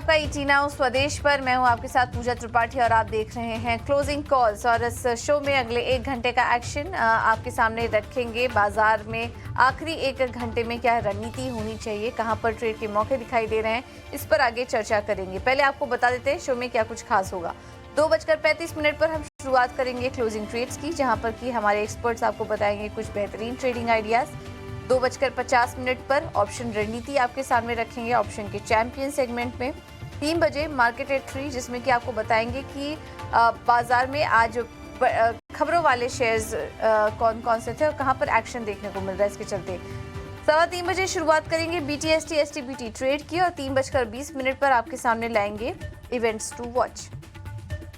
आपका ET now स्वदेश पर। मैं हूं आपके साथ पूजा त्रिपाठी और आप देख रहे हैं क्लोजिंग कॉल्स। और इस शो में अगले 1 घंटे का एक्शन आपके सामने रखेंगे। बाजार में आखिरी 1 घंटे में क्या रणनीति होनी चाहिए, कहां पर ट्रेड के मौके दिखाई दे रहे हैं, इस पर आगे चर्चा करेंगे। पहले आपको बता देते हैं शो में क्या कुछ खास होगा। 2:35 पर हम शुरुआत करेंगे क्लोजिंग ट्रेड्स की, जहां पर कि हमारे एक्सपर्ट्स आपको बताएंगे कुछ बेहतरीन ट्रेडिंग आइडियाज। 2:50 पर ऑप्शन रणनीति आपके सामने रखेंगे ऑप्शन के चैंपियन सेगमेंट में। 3 बजे मार्केट एट 3, जिसमें कि आपको बताएंगे कि बाजार में आज खबरों वाले शेयर्स कौन कौन से थे और कहां पर एक्शन देखने को मिल रहा है, इसके चलते 3:15 बजे शुरुआत करेंगे BTST STBT ट्रेड की और 3:20 पर आपके सामने लाएंगे इवेंट्स टू वॉच।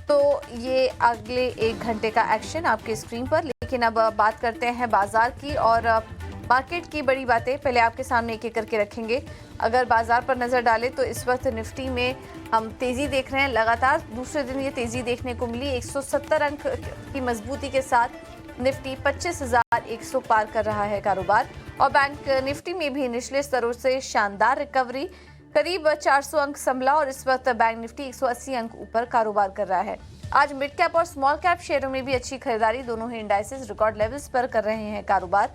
तो ये अगले 1 घंटे का एक्शन आपके स्क्रीन पर। लेकिन अब बात करते हैं बाजार की और मार्केट की बड़ी बातें पहले आपके सामने एक एक करके रखेंगे। अगर बाजार पर नजर डालें तो इस वक्त निफ्टी में हम तेजी देख रहे हैं। लगातार दूसरे दिन ये तेजी देखने को मिली। 170 अंक की मजबूती के साथ निफ्टी 25,100 पार कर रहा है कारोबार। और बैंक निफ्टी में भी निचले स्तरों से शानदार रिकवरी, करीब 400 अंक संभला और इस वक्त बैंक निफ्टी 180 अंक ऊपर कारोबार कर रहा है। आज मिड कैप और स्मॉल कैप शेयरों में भी अच्छी खरीदारी, दोनों ही इंडाइसेस रिकॉर्ड लेवल्स पर कर रहे हैं कारोबार।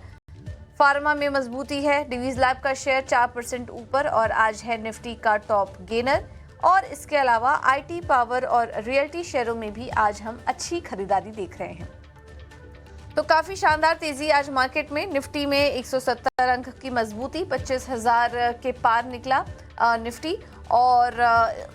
फार्मा में मजबूती है। डिवीज लैब का शेयर 4% ऊपर और आज है निफ्टी का टॉप गेनर। और इसके अलावा आईटी, पावर और रियल्टी शेयरों में भी आज हम अच्छी खरीदारी देख रहे हैं। तो काफी शानदार तेजी आज मार्केट में। निफ्टी में 170 अंक की मजबूती, 25,000 के पार निकला निफ्टी और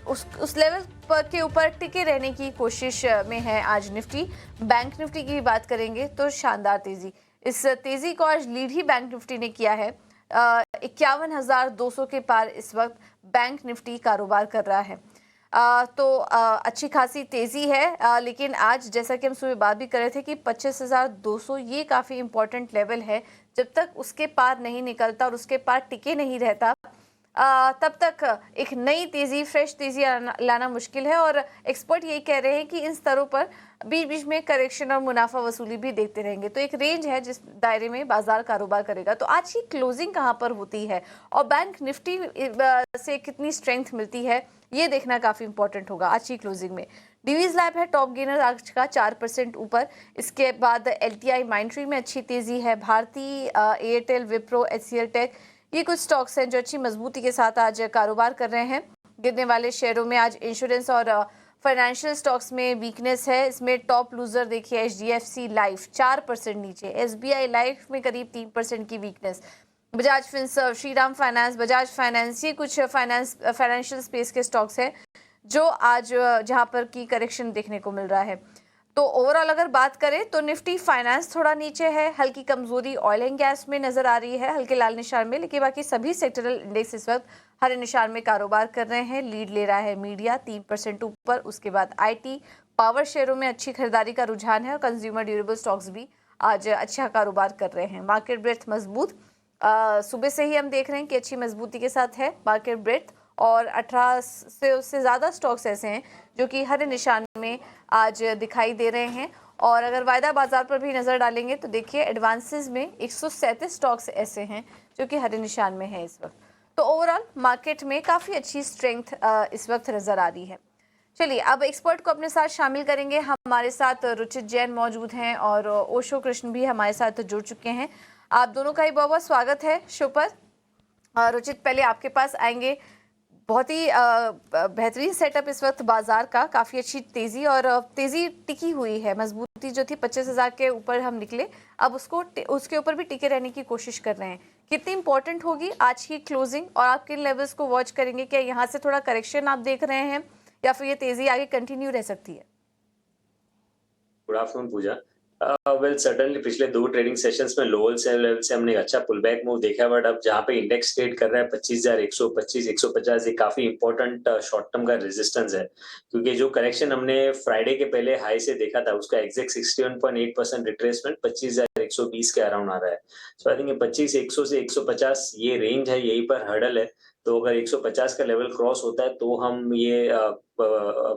उस लेवल पर के ऊपर टिके रहने की कोशिश में है आज निफ्टी। बैंक निफ्टी की भी बात करेंगे तो शानदार तेजी, इस तेजी को आज लीड ही बैंक निफ्टी ने किया है। 51,200 के पार इस वक्त बैंक निफ्टी कारोबार कर रहा है। अच्छी खासी तेजी है। लेकिन आज जैसा कि हम सुबह बात भी कर रहे थे कि 25,200 ये काफ़ी इंपॉर्टेंट लेवल है। जब तक उसके पार नहीं निकलता और उसके पार टिके नहीं रहता तब तक एक नई तेजी, फ्रेश तेजी लाना मुश्किल है। और एक्सपर्ट यही कह रहे हैं कि इन स्तरों पर बीच बीच में करेक्शन और मुनाफा वसूली भी देखते रहेंगे। तो एक रेंज है जिस दायरे में बाजार कारोबार करेगा। तो आज की क्लोजिंग कहां पर होती है और बैंक निफ्टी से कितनी स्ट्रेंथ मिलती है, ये देखना काफी इंपॉर्टेंट होगा आज की क्लोजिंग में। डिवीज लैब है टॉप गेनर आज का 4% ऊपर। इसके बाद LTI माइंट्री में अच्छी तेजी है। भारती एयरटेल, विप्रो, HCL टेक, ये कुछ स्टॉक्स हैं जो अच्छी मजबूती के साथ आज कारोबार कर रहे हैं। गिरने वाले शेयरों में आज इंश्योरेंस और फाइनेंशियल स्टॉक्स में वीकनेस है। इसमें टॉप लूजर देखिए HDFC लाइफ 4% नीचे, SBI लाइफ में करीब 3% की weakness, Bajaj Finserv, Shriram finance, Bajaj finance, ये कुछ फाइनेंशियल स्पेस के स्टॉक्स हैं जो आज जहां पर की करेक्शन देखने को मिल रहा है। तो ओवरऑल अगर बात करें तो निफ्टी फाइनेंस थोड़ा नीचे है, हल्की कमजोरी ऑयल एंड गैस में नजर आ रही है, हल्के लाल निशान में। लेकिन बाकी सभी सेक्टरल इंडेक्स इस वक्त हरे निशान में कारोबार कर रहे हैं। लीड ले रहा है मीडिया 3% ऊपर। उसके बाद IT, पावर शेयरों में अच्छी खरीदारी का रुझान है और कंज्यूमर ड्यूरेबल स्टॉक्स भी आज अच्छा कारोबार कर रहे हैं। मार्केट ब्रेथ मजबूत, सुबह से ही हम देख रहे हैं कि अच्छी मजबूती के साथ है मार्केट ब्रेथ। और 18 से ज़्यादा स्टॉक्स ऐसे हैं जो कि हरे निशान में आज दिखाई दे रहे हैं। और अगर वायदा बाजार पर भी नज़र डालेंगे तो देखिए एडवांसेस में 137 स्टॉक्स ऐसे हैं जो कि हरे निशान में है इस वक्त। तो ओवरऑल मार्केट में काफ़ी अच्छी स्ट्रेंथ इस वक्त नज़र आ रही है। चलिए अब एक्सपर्ट को अपने साथ शामिल करेंगे। हमारे साथ रुचित जैन मौजूद हैं और ओशो कृष्ण भी हमारे साथ जुड़ चुके हैं। आप दोनों का ही बहुत बहुत स्वागत है शो पर। रुचित, पहले आपके पास आएंगे। बहुत ही बेहतरीन सेटअप इस वक्त बाजार का, काफ़ी अच्छी तेज़ी और तेज़ी टिकी हुई है। मजबूती जो थी 25,000 के ऊपर हम निकले, अब उसके ऊपर भी टिके रहने की कोशिश कर रहे हैं। कितनी इंपॉर्टेंट होगी आज की क्लोजिंग और आप किन लेवल्स को वॉच करेंगे? क्या यहाँ से थोड़ा करेक्शन आप देख रहे हैं या फिर ये तेज़ी आगे कंटिन्यू रह सकती है? गुड आफ्टरनून पूजा। वेल सर्टेनली पिछले 2 ट्रेडिंग सेशंस में लोअर से लेवल से हमने अच्छा पुल बैक मूव देखा, बट अब जहां पे इंडेक्स ट्रेड कर रहा है 25,100, 25,150, ये काफी इंपॉर्टेंट शॉर्ट टर्म का रेजिस्टेंस है। क्योंकि जो करेक्शन हमने फ्राइडे के पहले हाई से देखा था उसका एग्जैक्ट 61.8% रिट्रेसमेंट 25,120 के अराउंड आ रहा है। सो आई थिंक 25,100 से 150 ये रेंज है, यहीं पर हर्डल है। तो अगर 150 का लेवल क्रॉस होता है तो हम ये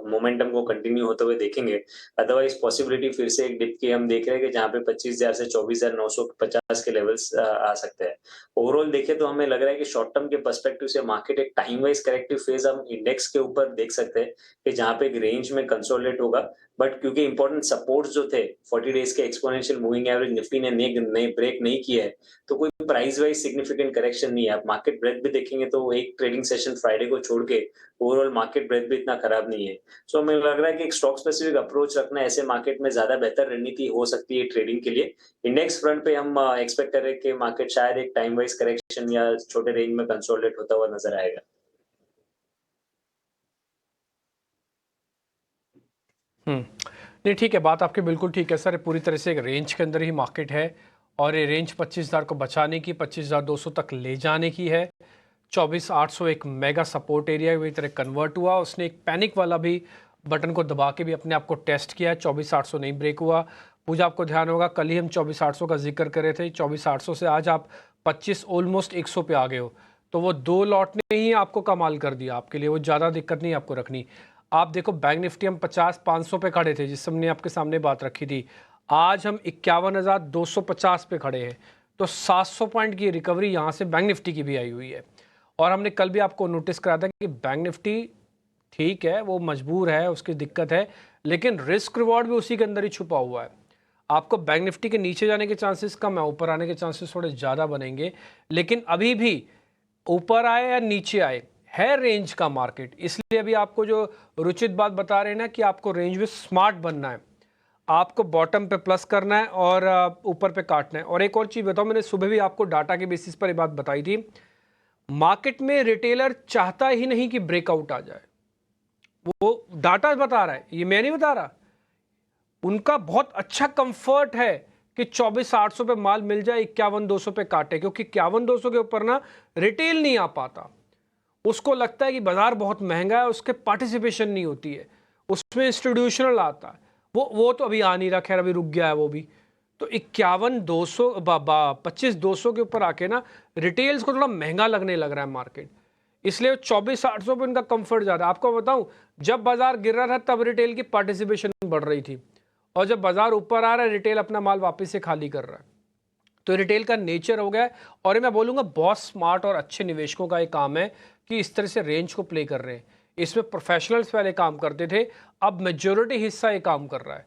मोमेंटम को कंटिन्यू होते हुए देखेंगे। अदरवाइज पॉसिबिलिटी फिर से एक डिप की हम देख रहे हैं कि जहाँ पे 25,000 से 24,950 के लेवल्स आ सकते हैं। ओवरऑल देखें तो हमें लग रहा है कि शॉर्ट टर्म के पर्सपेक्टिव से मार्केट एक टाइम वाइज करेक्टिव फेज हम इंडेक्स के ऊपर देख सकते हैं कि जहाँ पे एक रेंज में कंसोलिडेट होगा, बट क्योंकि इंपॉर्टेंट सपोर्ट्स जो थे 40 डेज के एक्सपोनेंशियल मूविंग एवरेज निफ्टी ने नए ब्रेक नहीं किया है, तो कोई प्राइस वाइज सिग्निफिकेंट करेक्शन नहीं है। आप मार्केट ब्रेथ भी देखेंगे तो एक ट्रेडिंग सेशन फ्राइडे को छोड़ के ओवरऑल मार्केट ब्रेथ भी इतना खराब नहीं है। सो हमें लग रहा है कि एक स्टॉक स्पेसिफिक अप्रोच रखना ऐसे मार्केट में ज्यादा बेहतर रणनीति हो सकती है ट्रेडिंग के लिए। इंडेक्स फ्रंट पे हम एक्सपेक्ट कर रहे हैं कि मार्केट शायद एक टाइम वाइज करेक्शन या छोटे रेंज में कंसोलिडेट होता हुआ नजर आएगा। नहीं ठीक है, बात आपकी बिल्कुल ठीक है सर। ये पूरी तरह से एक रेंज के अंदर ही मार्केट है और ये रेंज 25,000 को बचाने की, 25,200 तक ले जाने की है। 24,800 एक मेगा सपोर्ट एरिया की तरह कन्वर्ट हुआ। उसने एक पैनिक वाला भी बटन को दबा के भी अपने आप को टेस्ट किया है। 24,800 नहीं ब्रेक हुआ। पूजा आपको ध्यान होगा, कल ही हम 24,800 का जिक्र कर रहे थे। 24,800 से आज आप 25 ऑलमोस्ट 100 पे आ गए हो, तो वो 2 लॉट ने ही आपको कमाल कर दिया। आपके लिए वो ज़्यादा दिक्कत नहीं आपको रखनी। आप देखो बैंक निफ्टी हम 50-500 पे खड़े थे जिस हमने आपके सामने बात रखी थी। आज हम 51,250 पे खड़े हैं, तो 700 पॉइंट की रिकवरी यहाँ से बैंक निफ्टी की भी आई हुई है। और हमने कल भी आपको नोटिस कराया था कि बैंक निफ्टी ठीक है, वो मजबूर है, उसकी दिक्कत है, लेकिन रिस्क रिवॉर्ड भी उसी के अंदर ही छुपा हुआ है। आपको बैंक निफ्टी के नीचे जाने के चांसेस कम है, ऊपर आने के चांसेस थोड़े ज़्यादा बनेंगे। लेकिन अभी भी ऊपर आए या नीचे आए है रेंज का मार्केट, इसलिए अभी आपको जो रुचित बात बता रहे हैं ना कि आपको रेंज में स्मार्ट बनना है, आपको बॉटम पे प्लस करना है और ऊपर पे काटना है। और एक और चीज़ बताओ, मैंने सुबह भी आपको डाटा के बेसिस पर ये बात बताई थी, मार्केट में रिटेलर चाहता ही नहीं कि ब्रेकआउट आ जाए। वो डाटा बता रहा है, ये मैं नहीं बता रहा। उनका बहुत अच्छा कंफर्ट है कि 24,800 पे माल मिल जाए, 51,200 पे काटे, क्योंकि 51,200 के ऊपर ना रिटेल नहीं आ पाता। उसको लगता है कि बाजार बहुत महंगा है, उसके पार्टिसिपेशन नहीं होती है, उसमें इंस्टीट्यूशनल आता है। वो तो अभी आ नहीं रहा, खैर अभी रुक गया है वो भी। तो 51,200 25,200 के ऊपर आके ना रिटेल्स को थोड़ा महंगा लगने लग रहा है मार्केट, इसलिए 24,800 पे उनका कंफर्ट ज़्यादा है। आपको बताऊं, जब बाजार गिर रहा था तब रिटेल की पार्टिसिपेशन बढ़ रही थी, और जब बाजार ऊपर आ रहा है रिटेल अपना माल वापस से खाली कर रहा है। तो रिटेल का नेचर हो गया है, और मैं बोलूँगा बहुत स्मार्ट और अच्छे निवेशकों का एक काम है कि इस तरह से रेंज को प्ले कर रहे हैं। इसमें प्रोफेशनल्स पहले काम करते थे, अब मेजॉरिटी हिस्सा ये काम कर रहा है।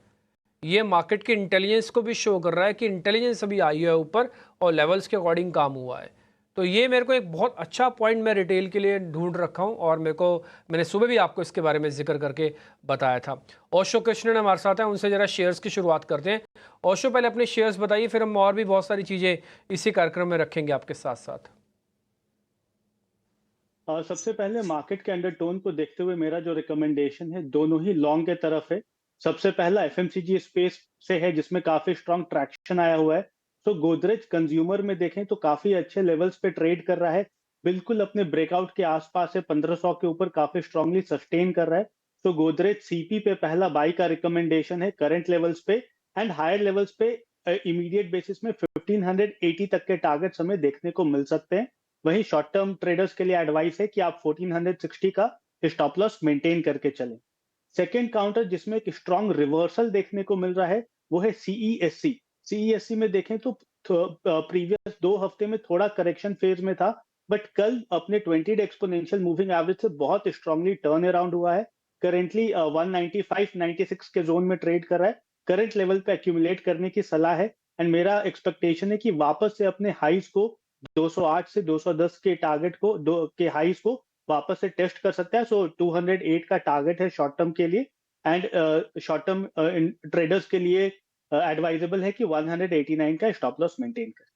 ये मार्केट के इंटेलिजेंस को भी शो कर रहा है कि इंटेलिजेंस अभी आई है ऊपर और लेवल्स के अकॉर्डिंग काम हुआ है। तो ये मेरे को एक बहुत अच्छा पॉइंट मैं रिटेल के लिए ढूंढ रखा हूँ, और मैंने सुबह भी आपको इसके बारे में जिक्र करके बताया था। ओशो कृष्णन हमारे साथ हैं, उनसे ज़रा शेयर्स की शुरुआत करते हैं। ओशो, पहले अपने शेयर्स बताइए, फिर हम और भी बहुत सारी चीज़ें इसी कार्यक्रम में रखेंगे आपके साथ साथ। सबसे पहले मार्केट के अंडरटोन को देखते हुए मेरा जो रिकमेंडेशन है दोनों ही लॉन्ग के तरफ है। सबसे पहला एफएमसीजी स्पेस से है जिसमें काफी स्ट्रांग ट्रैक्शन आया हुआ है। तो गोदरेज कंज्यूमर में देखें तो काफी अच्छे लेवल्स पे ट्रेड कर रहा है, बिल्कुल अपने ब्रेकआउट के आसपास है, 1500 के ऊपर काफी स्ट्रांगली सस्टेन कर रहा है। तो गोदरेज सीपी पे पहला बाई का रिकमेंडेशन है करंट लेवल्स पे, एंड हायर लेवल्स पे इमीडिएट बेसिस में 1580 तक के टारगेट्स हमें देखने को मिल सकते हैं। वहीं शॉर्ट टर्म ट्रेडर्स के लिए एडवाइस है कि आप 1460 का स्टॉप लॉस मेंटेन करके चलें। सेकेंड काउंटर जिसमें एक स्ट्रॉन्ग रिवर्सल देखने को मिल रहा है वो है सीईएससी। सीईएससी में देखें तो प्रीवियस 2 हफ्ते में थोड़ा करेक्शन फेज में था, बट कल अपने 20 डे एक्सपोनेंशियल मूविंग एवरेज से बहुत स्ट्रांगली टर्न अराउंड हुआ है। करेंटली 195-96 के जोन में ट्रेड कर रहा है। करंट लेवल पे एक्यूमुलेट करने की सलाह है, एंड मेरा एक्सपेक्टेशन है कि वापस से अपने हाइज को 208 से 210 के टारगेट को के हाइज को वापस से टेस्ट कर सकता है। सो 208 का टारगेट है शॉर्ट टर्म के लिए, एंड शॉर्ट टर्म ट्रेडर्स के लिए एडवाइजेबल है कि 189 का स्टॉप लॉस मेंटेन करें।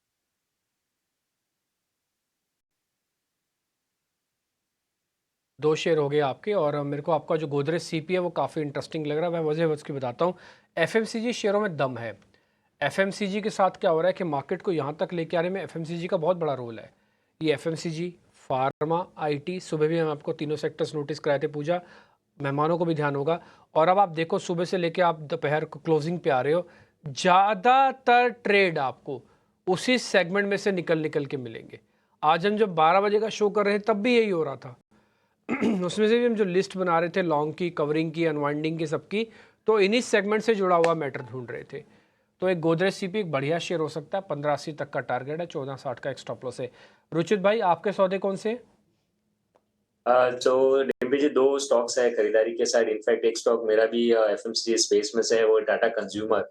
दो शेयर हो गए आपके, और मेरे को आपका जो गोदरेज सीपी है वो काफ़ी इंटरेस्टिंग लग रहा है। मैं वजह उसकी बताता हूँ। एफएमसीजी शेयरों में दम है। एफएमसीजी के साथ क्या हो रहा है कि मार्केट को यहाँ तक लेके आने में एफएमसीजी का बहुत बड़ा रोल है। ये एफएमसीजी, फार्मा, आईटी, सुबह भी हम आपको तीनों सेक्टर्स नोटिस कराए थे पूजा, मेहमानों को भी ध्यान होगा। और अब आप देखो सुबह से लेके आप दोपहर को क्लोजिंग पे आ रहे हो, ज़्यादातर ट्रेड आपको उसी सेगमेंट में से निकल के मिलेंगे। आज हम जब 12 बजे का शो कर रहे हैं तब भी यही हो रहा था। उसमें से भी हम जो लिस्ट बना रहे थे लॉन्ग की, कवरिंग की, अनवाइंडिंग की, सबकी, तो इन्हीं सेगमेंट से जुड़ा हुआ मैटर ढूंढ रहे थे। तो एक गोदरेज सीपी एक बढ़िया शेयर हो सकता है, 1580 तक का टारगेट है, 1460 का एक स्टॉप लॉस है। रुचित भाई आपके सौदे कौन से? जो डिम्पी जी, दो स्टॉक्स है खरीदारी के साइड। इनफैक्ट एक स्टॉक मेरा भी एफएमसीजी स्पेस में से है, वो टाटा कंज्यूमर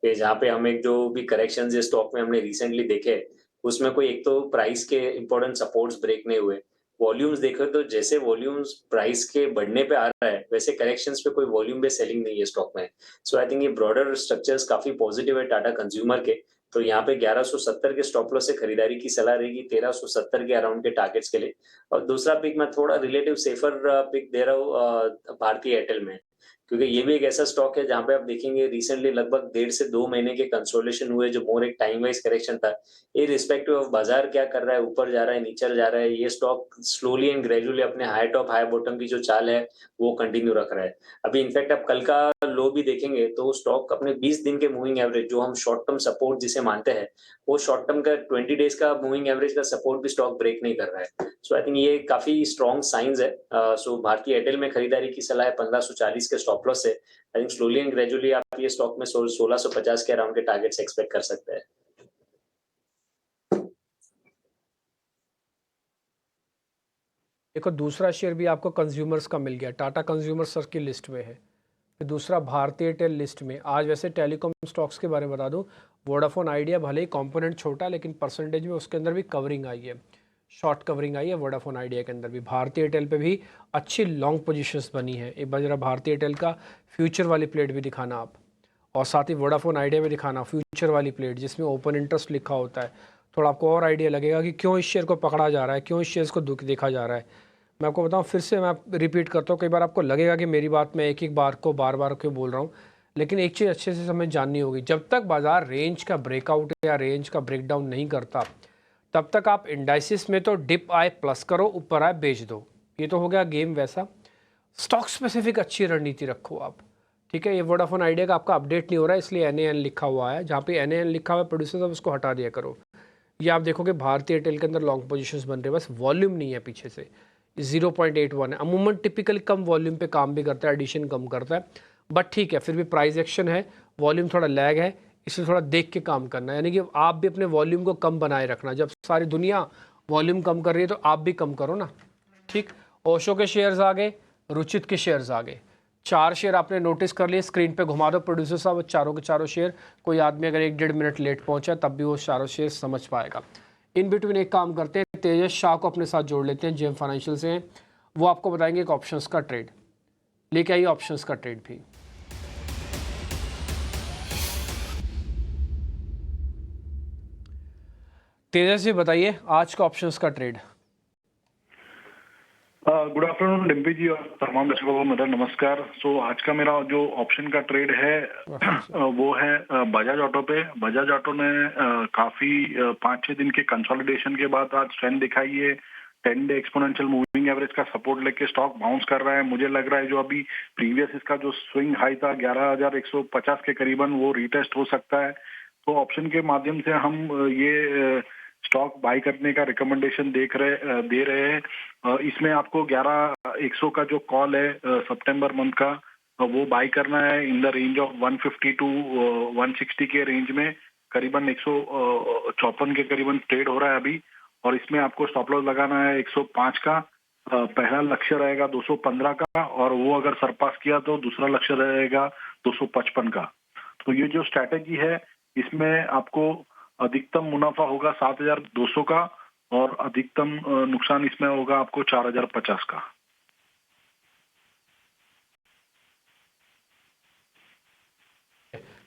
पे, जहाँ पे हम एक जो भी करेक्शन ये स्टॉक में हमने रिसेंटली देखे, उसमें कोई एक तो प्राइस के इंपॉर्टेंट सपोर्ट्स ब्रेक नहीं हुए। वॉल्यूम्स देखो तो जैसे वॉल्यूम्स प्राइस के बढ़ने पे आ रहा है, वैसे करेक्शंस पे कोई वॉल्यूम बेस्ड सेलिंग नहीं है स्टॉक में। सो आई थिंक ये ब्रॉडर स्ट्रक्चर्स काफी पॉजिटिव है टाटा कंज्यूमर के। तो यहाँ पे 1170 के स्टॉप लॉस से खरीदारी की सलाह रहेगी, 1370 के अराउंड के टारगेट्स के लिए। और दूसरा पिक मैं थोड़ा रिलेटिव सेफर पिक दे रहा हूँ भारतीय एयरटेल में, क्योंकि ये भी एक ऐसा स्टॉक है जहां पे आप देखेंगे रिसेंटली लगभग 1.5 से 2 महीने के कंसोलिडेशन हुए, जो मोर एक टाइम वाइज करेक्शन था। इररिस्पेक्टिव ऑफ बाजार क्या कर रहा है, ऊपर जा रहा है, नीचे जा रहा है, ये स्टॉक स्लोली एंड ग्रेजुअली अपने हाई टॉप हाई बॉटम की जो चाल है वो कंटिन्यू रख रहा है। अभी इनफैक्ट आप कल का लो भी देखेंगे तो स्टॉक अपने 20 दिन के मूविंग एवरेज, जो हम शॉर्ट टर्म सपोर्ट जिसे मानते हैं, वो शॉर्ट टर्म का 20 डेज का मूविंग एवरेज का सपोर्ट भी स्टॉक ब्रेक नहीं कर रहा है। सो आई थिंक ये काफी स्ट्रॉन्ग साइंस है। सो भारतीय एयरटेल में खरीदारी की सलाह है 1540 के स्टॉप लॉस से। I think slowly and gradually आप ये स्टॉक में 1650 के अराउंड के टारगेट्स एक्सपेक्ट कर सकते हैं। देखो दूसरा शेयर भी आपको कंज्यूमर्स का मिल गया, टाटा कंज्यूमर सर की लिस्ट में है। फिर दूसरा भारतीय एयरटेल लिस्ट में। आज वैसे टेलीकॉम स्टॉक्स के बारे में बता दूं, वोडाफोन आइडिया भले ही कंपोनेंट छोटा, लेकिन परसेंटेज में उसके अंदर भी कवरिंग आई है, शॉर्ट कवरिंग आई है वोडाफोन आइडिया के अंदर भी। भारतीय एयरटेल पे भी अच्छी लॉन्ग पोजीशंस बनी है। एक बार जरा भारतीय एयरटेल का फ्यूचर वाली प्लेट भी दिखाना आप, और साथ ही वोडाफोन आइडिया में दिखाना फ्यूचर वाली प्लेट जिसमें ओपन इंटरेस्ट लिखा होता है। थोड़ा आपको और आइडिया लगेगा कि क्यों इस शेयर को पकड़ा जा रहा है, क्यों इस शेयर को देखा जा रहा है। मैं आपको बताऊं, फिर से मैं रिपीट करता हूँ, कई बार आपको लगेगा कि मेरी बात मैं एक बार को बार बार क्यों बोल रहा हूँ, लेकिन एक चीज़ अच्छे से हमें जाननी होगी। जब तक बाजार रेंज का ब्रेकआउट या रेंज का ब्रेकडाउन नहीं करता, तब तक आप इंडाइसिस में तो डिप आए प्लस करो, ऊपर आए बेच दो। ये तो हो गया गेम वैसा। स्टॉक स्पेसिफिक अच्छी रणनीति रखो आप, ठीक है। ये वोडाफोन आइडिया का आपका अपडेट नहीं हो रहा है, इसलिए NAN लिखा हुआ है। जहाँ पे NAN लिखा हुआ है प्रोड्यूसर साहब, उसको हटा दिया करो। ये आप देखोगे भारतीय एयरटेल के अंदर लॉन्ग पोजीशंस बन रहे हैं, बस वॉल्यूम नहीं है पीछे से। 0.81 है। अमूमन टिपिकली कम वॉल्यूम पे काम भी करता है, एडिशन कम करता है, बट ठीक है, फिर भी प्राइस एक्शन है, वॉल्यूम थोड़ा लैग है, इसलिए थोड़ा देख के काम करना है। यानी कि आप भी अपने वॉल्यूम को कम बनाए रखना। जब सारी दुनिया वॉल्यूम कम कर रही है तो आप भी कम करो ना, ठीक। ओशो के शेयर्स आ गए, रुचित के शेयर्स आ गए। 4 शेयर आपने नोटिस कर लिए, स्क्रीन पे घुमा दो प्रोड्यूसर साहब, चारों के चारों शेयर। कोई आदमी अगर 1-1.5 मिनट लेट पहुंचा तब भी वो चारों शेयर समझ पाएगा। इन बिटवीन एक काम करते हैं, तेजस शाह को अपने साथ जोड़ लेते हैं, जेम फाइनेंशियल से हैं, वो आपको बताएंगे एक ऑप्शंस का ट्रेड। लेके आइए ऑप्शंस का ट्रेड भी। तेजस जी बताइए आज का ऑप्शंस का ट्रेड। गुड आफ्टरनून डिम्पी जी और तमाम दर्शकों को मेरा नमस्कार। आज का मेरा जो ऑप्शन का ट्रेड है वो है बजाज ऑटो पे। बजाज ऑटो ने काफी 5-6 दिन के कंसोलिडेशन के बाद आज ट्रेंड दिखाई है। 10 डे एक्सपोनेंशियल मूविंग एवरेज का सपोर्ट लेके स्टॉक बाउंस कर रहा है। मुझे लग रहा है जो अभी प्रीवियस इसका जो स्विंग हाई था 11,150 के करीबन, वो रिटेस्ट हो सकता है। तो ऑप्शन के माध्यम से हम ये स्टॉक बाई करने का रिकमेंडेशन दे रहे हैं। इसमें आपको 11,100 का जो कॉल है सितंबर मंथ का, वो बाई करना है in the range of 150 to 160 के रेंज में। करीबन 154 के करीबन ट्रेड हो रहा है अभी, और इसमें आपको स्टॉप लॉस लगाना है 105 का। पहला लक्ष्य रहेगा 215 का, और वो अगर सरपास किया तो दूसरा लक्ष्य रहेगा 255 का। तो ये जो स्ट्रैटेजी है, इसमें आपको अधिकतम मुनाफा होगा 7,200 का, और अधिकतम नुकसान इसमें होगा आपको 4,050 का।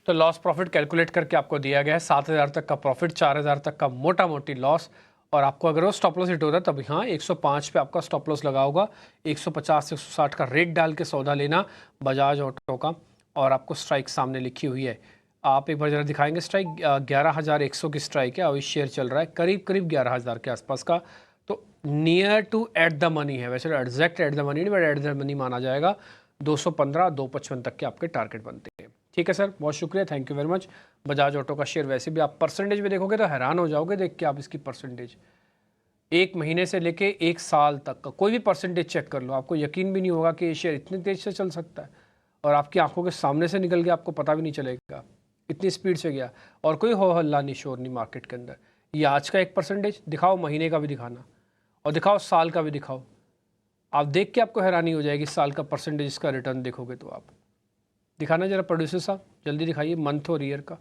तो लॉस प्रॉफिट कैलकुलेट करके आपको दिया गया है 7,000 तक का प्रॉफिट, 4,000 तक का मोटा मोटी लॉस। और आपको अगर वो स्टॉप लॉस हिट होता है तभी हाँ 105 पे आपका स्टॉप लॉस लगा होगा। 150 से 160 का रेट डाल के सौदा लेना बजाज ऑटो का। और आपको स्ट्राइक सामने लिखी हुई है, आप एक बार जरा दिखाएंगे स्ट्राइक। 11,100 की स्ट्राइक है और इस शेयर चल रहा है करीब करीब 11,000 के आसपास का। तो near to at the money है, वैसे एग्जैक्ट एट द मनी नहीं, बट एट द मनी माना जाएगा। 215 255 तक के आपके टारगेट बनते हैं। ठीक है सर, बहुत शुक्रिया, thank you very much. Bajaj auto का शेयर वैसे भी आप परसेंटेज में देखोगे तो हैरान हो जाओगे देख के आप इसकी परसेंटेज। 1 महीने से लेके 1 साल तक का कोई भी परसेंटेज चेक कर लो, आपको यकीन भी नहीं होगा कि ये शेयर इतनी तेज़ से चल सकता है और आपकी आंखों के सामने से निकल गया, आपको पता भी नहीं चलेगा, इतनी स्पीड से गया और कोई हो हल्ला नहीं, शोर नहीं मार्केट के अंदर। ये आज का 1% दिखाओ, महीने का भी दिखाना और दिखाओ साल का भी दिखाओ, आप देख के आपको हैरानी हो जाएगी साल का परसेंटेज इसका रिटर्न देखोगे तो। आप दिखाना जरा प्रोड्यूसर साहब, जल्दी दिखाइए मंथ और ईयर का।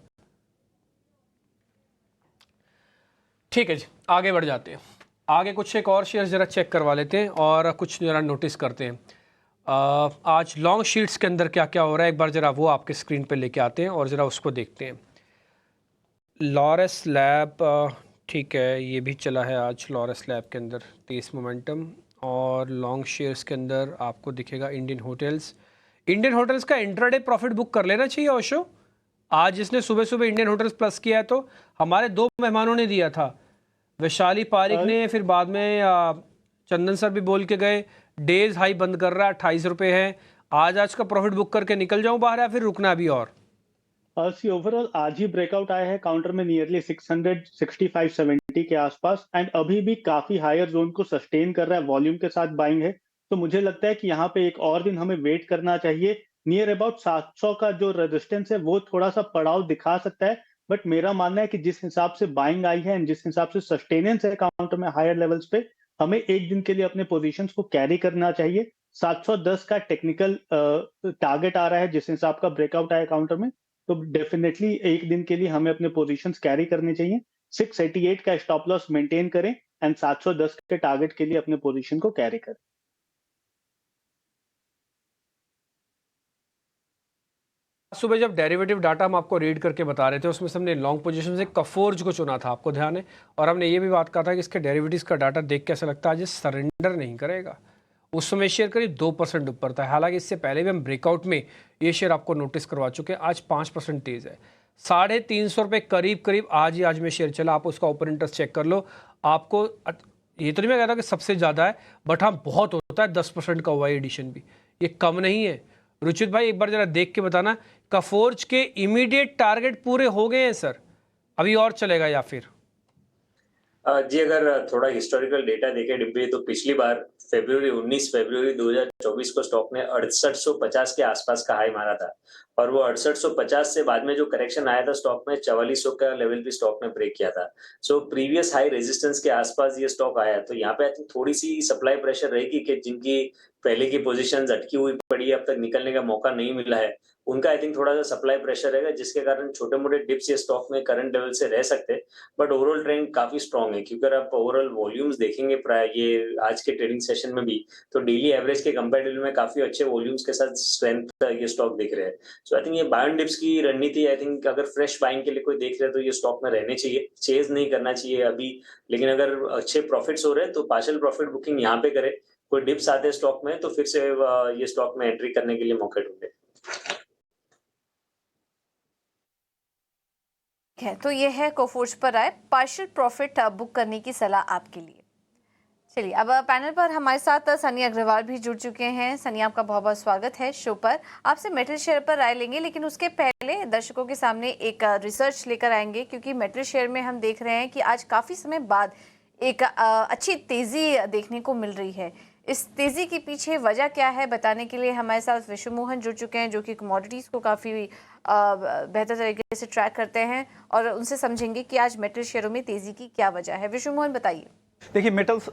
ठीक है जी, आगे बढ़ जाते हैं। आगे कुछ एक और शेयर ज़रा चेक करवा लेते हैं और कुछ ज़रा नोटिस करते हैं। आज लॉन्ग शीट्स के अंदर क्या क्या हो रहा है, एक बार ज़रा वो आपके स्क्रीन पे लेके आते हैं और ज़रा उसको देखते हैं। लॉरस लैब, ठीक है, ये भी चला है आज लॉरस लैब के अंदर 30 मोमेंटम। और लॉन्ग शेयर्स के अंदर आपको दिखेगा इंडियन होटल्स। इंडियन होटल्स का इंट्राडे प्रॉफिट बुक कर लेना चाहिए ओशो। आज इसने सुबह सुबह इंडियन होटल्स प्लस किया है, तो हमारे 2 मेहमानों ने दिया था, वैशाली पारिक ने, फिर बाद में चंदन सर भी बोल के गए डेज हाई बंद कर रहा है, 28 रुपये है। आज का प्रॉफिट बुक करके निकल जाऊं बाहर या फिर रुकना भी? और सी ओवरऑल आज ही ब्रेकआउट आया है काउंटर में नियरली 665-70 के आसपास एंड अभी भी काफी हायर जोन को सस्टेन कर रहा है, वॉल्यूम के साथ बाइंग है। तो मुझे लगता है कि यहाँ पे एक और दिन हमें वेट करना चाहिए। नियर अबाउट 700 का जो रेजिस्टेंस है वो थोड़ा सा पड़ाव दिखा सकता है, बट मेरा मानना है कि जिस हिसाब से बाइंग आई है एंड जिस हिसाब से सस्टेनेंस है काउंटर में हायर लेवल्स पे, हमें एक दिन के लिए अपने पोजीशंस को कैरी करना चाहिए। 710 का टेक्निकल टारगेट आ रहा है जिस हिसाब का ब्रेकआउट आया काउंटर में, तो डेफिनेटली एक दिन के लिए हमें अपने पोजीशंस कैरी करने चाहिए। 688 का स्टॉप लॉस मेंटेन करें एंड 710 के टारगेट के लिए अपने पोजीशन को कैरी करें। सुबह जब डेरिवेटिव डाटा हम आपको रीड करके बता रहे थे, उसमें से हमने लॉन्ग पोजीशन से कफोर्ज को चुना था, आपको ध्यान है, और हमने ये भी बात कहा था कि इसके डेरिवेटिव्स का डाटा देख के ऐसा लगता है आज सरेंडर नहीं करेगा। उस समय शेयर करीब 2% ऊपर था, हालांकि इससे पहले भी हम ब्रेकआउट में ये शेयर आपको नोटिस करवा चुके हैं। आज 5% तेज़ है, 350 रुपये करीब आज में शेयर चला। आप उसका ओपन इंटरेस्ट चेक कर लो, आपको ये तो नहीं मैं कहता कि सबसे ज़्यादा है, बट हाँ बहुत होता है, 10% का हुआ एडिशन भी, ये कम नहीं है। रुचित भाई एक बार जरा देख के बताना, कफोर्ज के इमीडिएट टारगेट पूरे हो गए हैं सर, अभी और चलेगा या फिर? जी, अगर थोड़ा हिस्टोरिकल डेटा देखें डिम्पी, तो पिछली बार 19 फरवरी 2024 को स्टॉक ने 6850 के आसपास का हाई मारा था और वो 6850 से बाद में जो करेक्शन आया था स्टॉक में 4400 का लेवल भी स्टॉक ने ब्रेक किया था। सो प्रीवियस हाई रेजिस्टेंस के आसपास ये स्टॉक आया, तो यहाँ पे आई थिंक थोड़ी सी सप्लाई प्रेशर रहेगी कि जिनकी पहले की पोजीशंस अटकी हुई पड़ी है, अब तक निकलने का मौका नहीं मिला है, उनका आई थिंक थोड़ा सा सप्लाई प्रेशर रहेगा, जिसके कारण छोटे मोटे डिप्स ये स्टॉक में करंट लेवल से रह सकते हैं। बट ओवरऑल ट्रेंड काफी स्ट्रांग है, क्योंकि अगर आप ओवरऑल वॉल्यूम्स देखेंगे प्राय ये आज के ट्रेडिंग सेशन में भी, तो डेली एवरेज के कंपैरेटिव में काफी अच्छे वॉल्यूम्स के साथ स्ट्रेंथ ये स्टॉक दिख रहे हैं। सो आई थिंक ये बाय एंड डिप्स की रणनीति, आई थिंक अगर फ्रेश बाइंग के लिए कोई देख रहे हैं तो ये स्टॉक में रहने चाहिए, चेज नहीं करना चाहिए अभी। लेकिन अगर अच्छे प्रॉफिट्स हो रहे हैं तो पार्शियल प्रॉफिट बुकिंग यहाँ पे करे, कोई डिप्स आते हैं स्टॉक में तो फिर से ये स्टॉक में एंट्री करने के लिए मौके ढूंढे। है तो ये है कोफोर्ज पर आए पार्शियल प्रॉफिट बुक करने की सलाह आपके लिए। चलिए अब पैनल पर हमारे साथ सनिया अग्रवाल भी जुड़ चुके हैं। सनिया, आपका बहुत बहुत स्वागत है शो पर। आपसे मेटल शेयर पर राय लेंगे, लेकिन उसके पहले दर्शकों के सामने एक रिसर्च लेकर आएंगे, क्योंकि मेटल शेयर में हम देख रहे हैं कि आज काफ़ी समय बाद एक अच्छी तेज़ी देखने को मिल रही है। इस तेज़ी के पीछे वजह क्या है बताने के लिए हमारे साथ विश्व मोहन जुड़ चुके हैं, जो कि कमोडिटीज़ को काफ़ी बेहतर तरीके से ट्रैक करते हैं, और उनसे समझेंगे कि आज मेटल शेयरों में तेज़ी की क्या वजह है। विश्व मोहन बताइए। देखिए, मेटल्स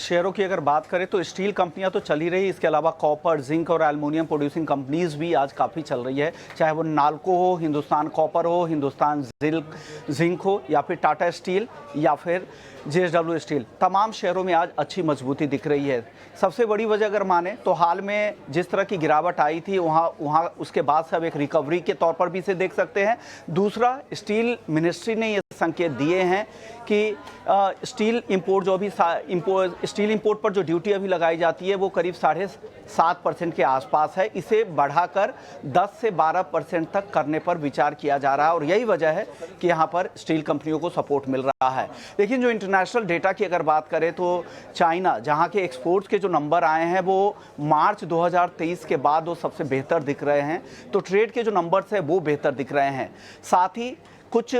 शेयरों की अगर बात करें तो स्टील कंपनियां तो चल ही रही, इसके अलावा कॉपर, जिंक और एल्युमिनियम प्रोड्यूसिंग कंपनीज भी आज काफ़ी चल रही है, चाहे वो नाल्को हो, हिंदुस्तान कॉपर हो, हिंदुस्तान जिंक हो, या फिर टाटा स्टील या फिर JSW स्टील। तमाम शेयरों में आज अच्छी मजबूती दिख रही है। सबसे बड़ी वजह अगर माने तो हाल में जिस तरह की गिरावट आई थी वहाँ उसके बाद से अब एक रिकवरी के तौर पर भी इसे देख सकते हैं। दूसरा, स्टील मिनिस्ट्री ने ये संकेत दिए हैं कि स्टील इंपोर्ट स्टील इंपोर्ट पर जो ड्यूटी अभी लगाई जाती है वो करीब 7.5% के आसपास है, इसे बढ़ाकर 10 से 12% तक करने पर विचार किया जा रहा है, और यही वजह है कि यहाँ पर स्टील कंपनियों को सपोर्ट मिल रहा है। लेकिन जो इंटरनेशनल डेटा की अगर बात करें तो चाइना, जहाँ के एक्सपोर्ट्स के जो नंबर आए हैं वो मार्च 2023 के बाद वो सबसे बेहतर दिख रहे हैं, तो ट्रेड के जो नंबर्स हैं वो बेहतर दिख रहे हैं। साथ ही कुछ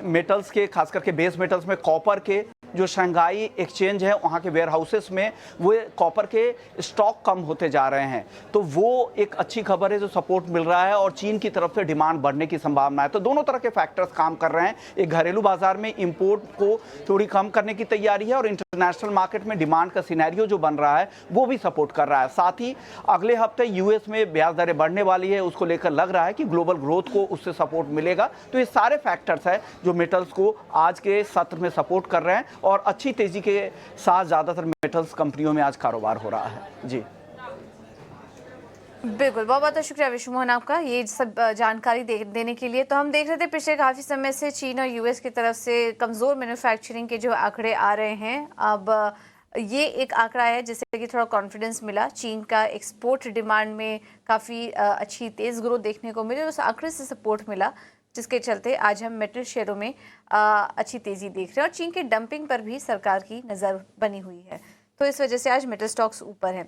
मेटल्स के, खास करके बेस मेटल्स में कॉपर के जो शंघाई एक्सचेंज है वहाँ के वेयर हाउसेस में वो कॉपर के स्टॉक कम होते जा रहे हैं, तो वो एक अच्छी खबर है जो सपोर्ट मिल रहा है और चीन की तरफ से डिमांड बढ़ने की संभावना है। तो दोनों तरह के फैक्टर्स काम कर रहे हैं। एक घरेलू बाजार में इंपोर्ट को थोड़ी कम करने की तैयारी है और इंटरनेशनल मार्केट में डिमांड का सिनेरियो जो बन रहा है वो भी सपोर्ट कर रहा है। साथ ही अगले हफ्ते यूएस में ब्याज दरें बढ़ने वाली है, उसको लेकर लग रहा है कि ग्लोबल ग्रोथ को उससे सपोर्ट मिलेगा। तो ये सारे फैक्टर्स हैं जो मेटल्स को आज के सत्र में सपोर्ट कर रहे हैं और अच्छी तेजी के साथ ज़्यादातर मेटल्स कंपनियों में आज कारोबार हो रहा है। जी बिल्कुल, बहुत बहुत शुक्रिया विष्णु मोहन आपका ये सब जानकारी देने के लिए। तो हम देख रहे थे पिछले काफ़ी समय से चीन और यूएस की तरफ से कमज़ोर मैन्युफैक्चरिंग के जो आंकड़े आ रहे हैं, अब ये एक आंकड़ा है जिससे कि थोड़ा कॉन्फिडेंस मिला। चीन का एक्सपोर्ट डिमांड में काफ़ी अच्छी तेज़ ग्रोथ देखने को मिली, उस आंकड़े से सपोर्ट मिला जिसके चलते आज हम मेटल शेयरों में अच्छी तेज़ी देख रहे हैं और चीन के डंपिंग पर भी सरकार की नज़र बनी हुई है, तो इस वजह से आज मेटल स्टॉक्स ऊपर हैं।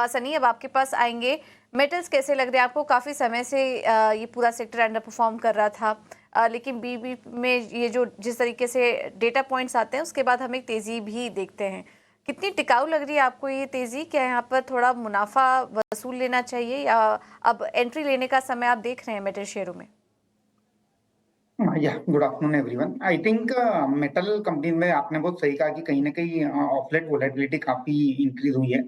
सनी, अब आपके पास आएंगे, मेटल्स कैसे लग रहे हैं आपको? काफ़ी समय से ये पूरा सेक्टर अंडर परफॉर्म कर रहा था, लेकिन बीबी में ये जो जिस तरीके से डेटा पॉइंट्स आते हैं उसके बाद हम एक तेज़ी भी देखते हैं, कितनी टिकाऊ लग रही है आपको ये तेज़ी? क्या यहाँ पर थोड़ा मुनाफा वसूल लेना चाहिए या अब एंट्री लेने का समय आप देख रहे हैं मेटल शेयरों में? या good afternoon everyone. I think metal company में आपने बहुत सही कहा कि कहीं ना कहीं ऑफ लेट वोलेटिलिटी काफी इंक्रीज हुई है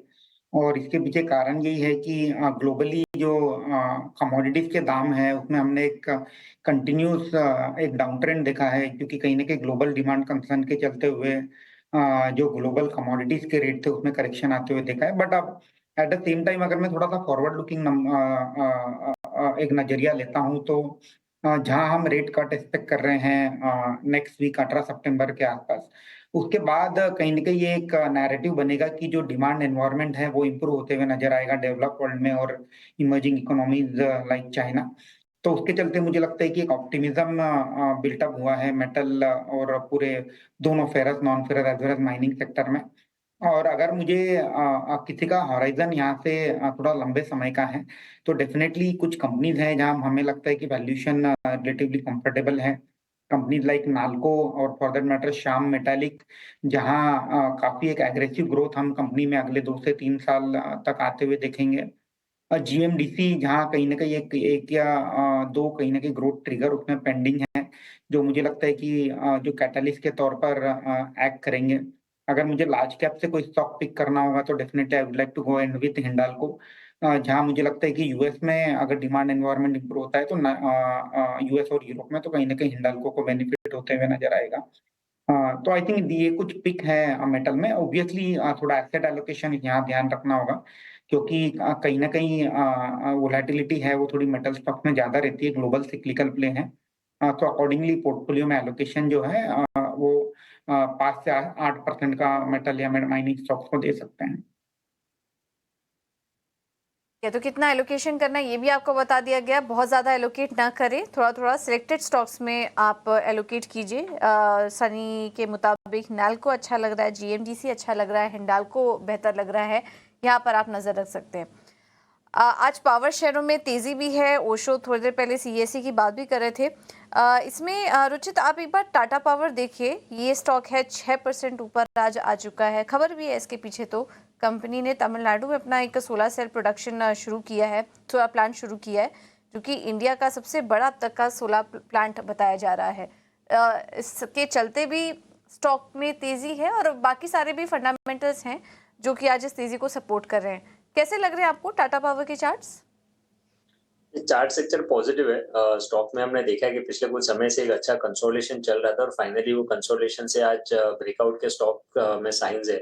और इसके पीछे कारण यही है कि ग्लोबली जो कमोडिटीज के दाम है उसमें हमने एक कंटिन्यूस एक डाउन ट्रेंड देखा है, क्योंकि कहीं ना कहीं ग्लोबल डिमांड कंसर्न के चलते हुए जो ग्लोबल कमोडिटीज के रेट थे उसमें करेक्शन आते हुए देखा है। बट अब एट द सेम टाइम अगर मैं थोड़ा सा फॉरवर्ड लुकिंग एक नजरिया लेता हूँ तो जहां हम रेट कट एक्सपेक्ट कर रहे हैं नेक्स्ट वीक 18 सितंबर के आसपास, उसके बाद कहीं ना कहीं ये एक नैरेटिव बनेगा कि जो डिमांड एनवायरनमेंट है वो इम्प्रूव होते हुए नजर आएगा डेवलप वर्ल्ड में और इमर्जिंग इकोनॉमीज लाइक चाइना। तो उसके चलते मुझे लगता है कि एक ऑप्टिमिज्म बिल्टअप हुआ है मेटल और पूरे दोनों ferrous non ferrous as well as mining sector में। और अगर मुझे किसी का हॉराइजन यहाँ से थोड़ा लंबे समय का है तो डेफिनेटली कुछ कंपनीज हैं जहाँ हमें लगता है कि वैल्यूएशन रिलेटिवली कंफर्टेबल है। कंपनीज लाइक नाल्को और for that matter Shyam metallic, जहाँ काफी एक एग्रेसिव ग्रोथ हम कंपनी में अगले 2 से 3 साल तक आते हुए देखेंगे। जीएमडीसी जहाँ कहीं ना कहीं एक या दो कहीं ना कहीं ग्रोथ ट्रिगर उसमें पेंडिंग है, जो मुझे लगता है कि जो कैटलिस्ट के तौर पर एक्ट करेंगे। अगर मुझे लार्ज कैप से कोई स्टॉक पिक करना होगा तो definitely I would like to go and with Hindalco, जहां मुझे लगता है कि यूएस में अगर डिमांड एनवायरनमेंट इंप्रूव होता है तो यूएस और यूरोप में तो कहीं ना कहीं हिंडाल्को को बेनिफिट होते हुए नजर आएगा। तो आई थिंक ये कुछ पिक है मेटल में। ऑब्वियसली थोड़ा एसेट एलोकेशन यहाँ ध्यान रखना होगा, क्योंकि कहीं ना कहीं वोलेटिलिटी है वो थोड़ी मेटल स्टॉक में ज्यादा रहती है, ग्लोबल सिक्लिकल प्ले है। तो अकॉर्डिंगली पोर्टफोलियो में एलोकेशन जो है वो 5 से 8% का मेटल या माइनिंग स्टॉक्स को दे सकते हैं। तो कितना एलोकेशन करना है ये भी आपको बता दिया गया। बहुत ज़्यादा एलोकेट ना करें, थोड़ा थोड़ा सिलेक्टेड स्टॉक्स में आप एलोकेट कीजिए। सनी के मुताबिक नाल्को अच्छा लग रहा है, जीएमडीसी अच्छा लग रहा है, हिंडाल्को बेहतर लग रहा है, यहाँ पर आप नज़र रख सकते हैं। आज पावर शेयरों में तेज़ी भी है। ओशो थोड़ी देर पहले सीएससी की बात भी कर रहे थे। इसमें रुचित आप एक बार टाटा पावर देखिए, ये स्टॉक है 6% ऊपर आज आ चुका है। खबर भी है इसके पीछे, तो कंपनी ने तमिलनाडु में अपना एक सोलर सेल प्रोडक्शन शुरू किया है, सोलर प्लांट शुरू किया है, जो कि इंडिया का सबसे बड़ा अब तक का सोलर प्लांट बताया जा रहा है। इसके चलते भी स्टॉक में तेज़ी है और बाकी सारे भी फंडामेंटल्स हैं जो कि आज इस तेज़ी को सपोर्ट कर रहे हैं। कैसे लग रहे हैं आपको टाटा पावर के चार्ट्स? चार्ट सेक्टर पॉजिटिव है। स्टॉक में हमने देखा है कि पिछले कुछ समय से एक अच्छा कंसोलिडेशन चल रहा था और फाइनली वो कंसोलिडेशन से आज ब्रेकआउट के स्टॉक में साइंस है।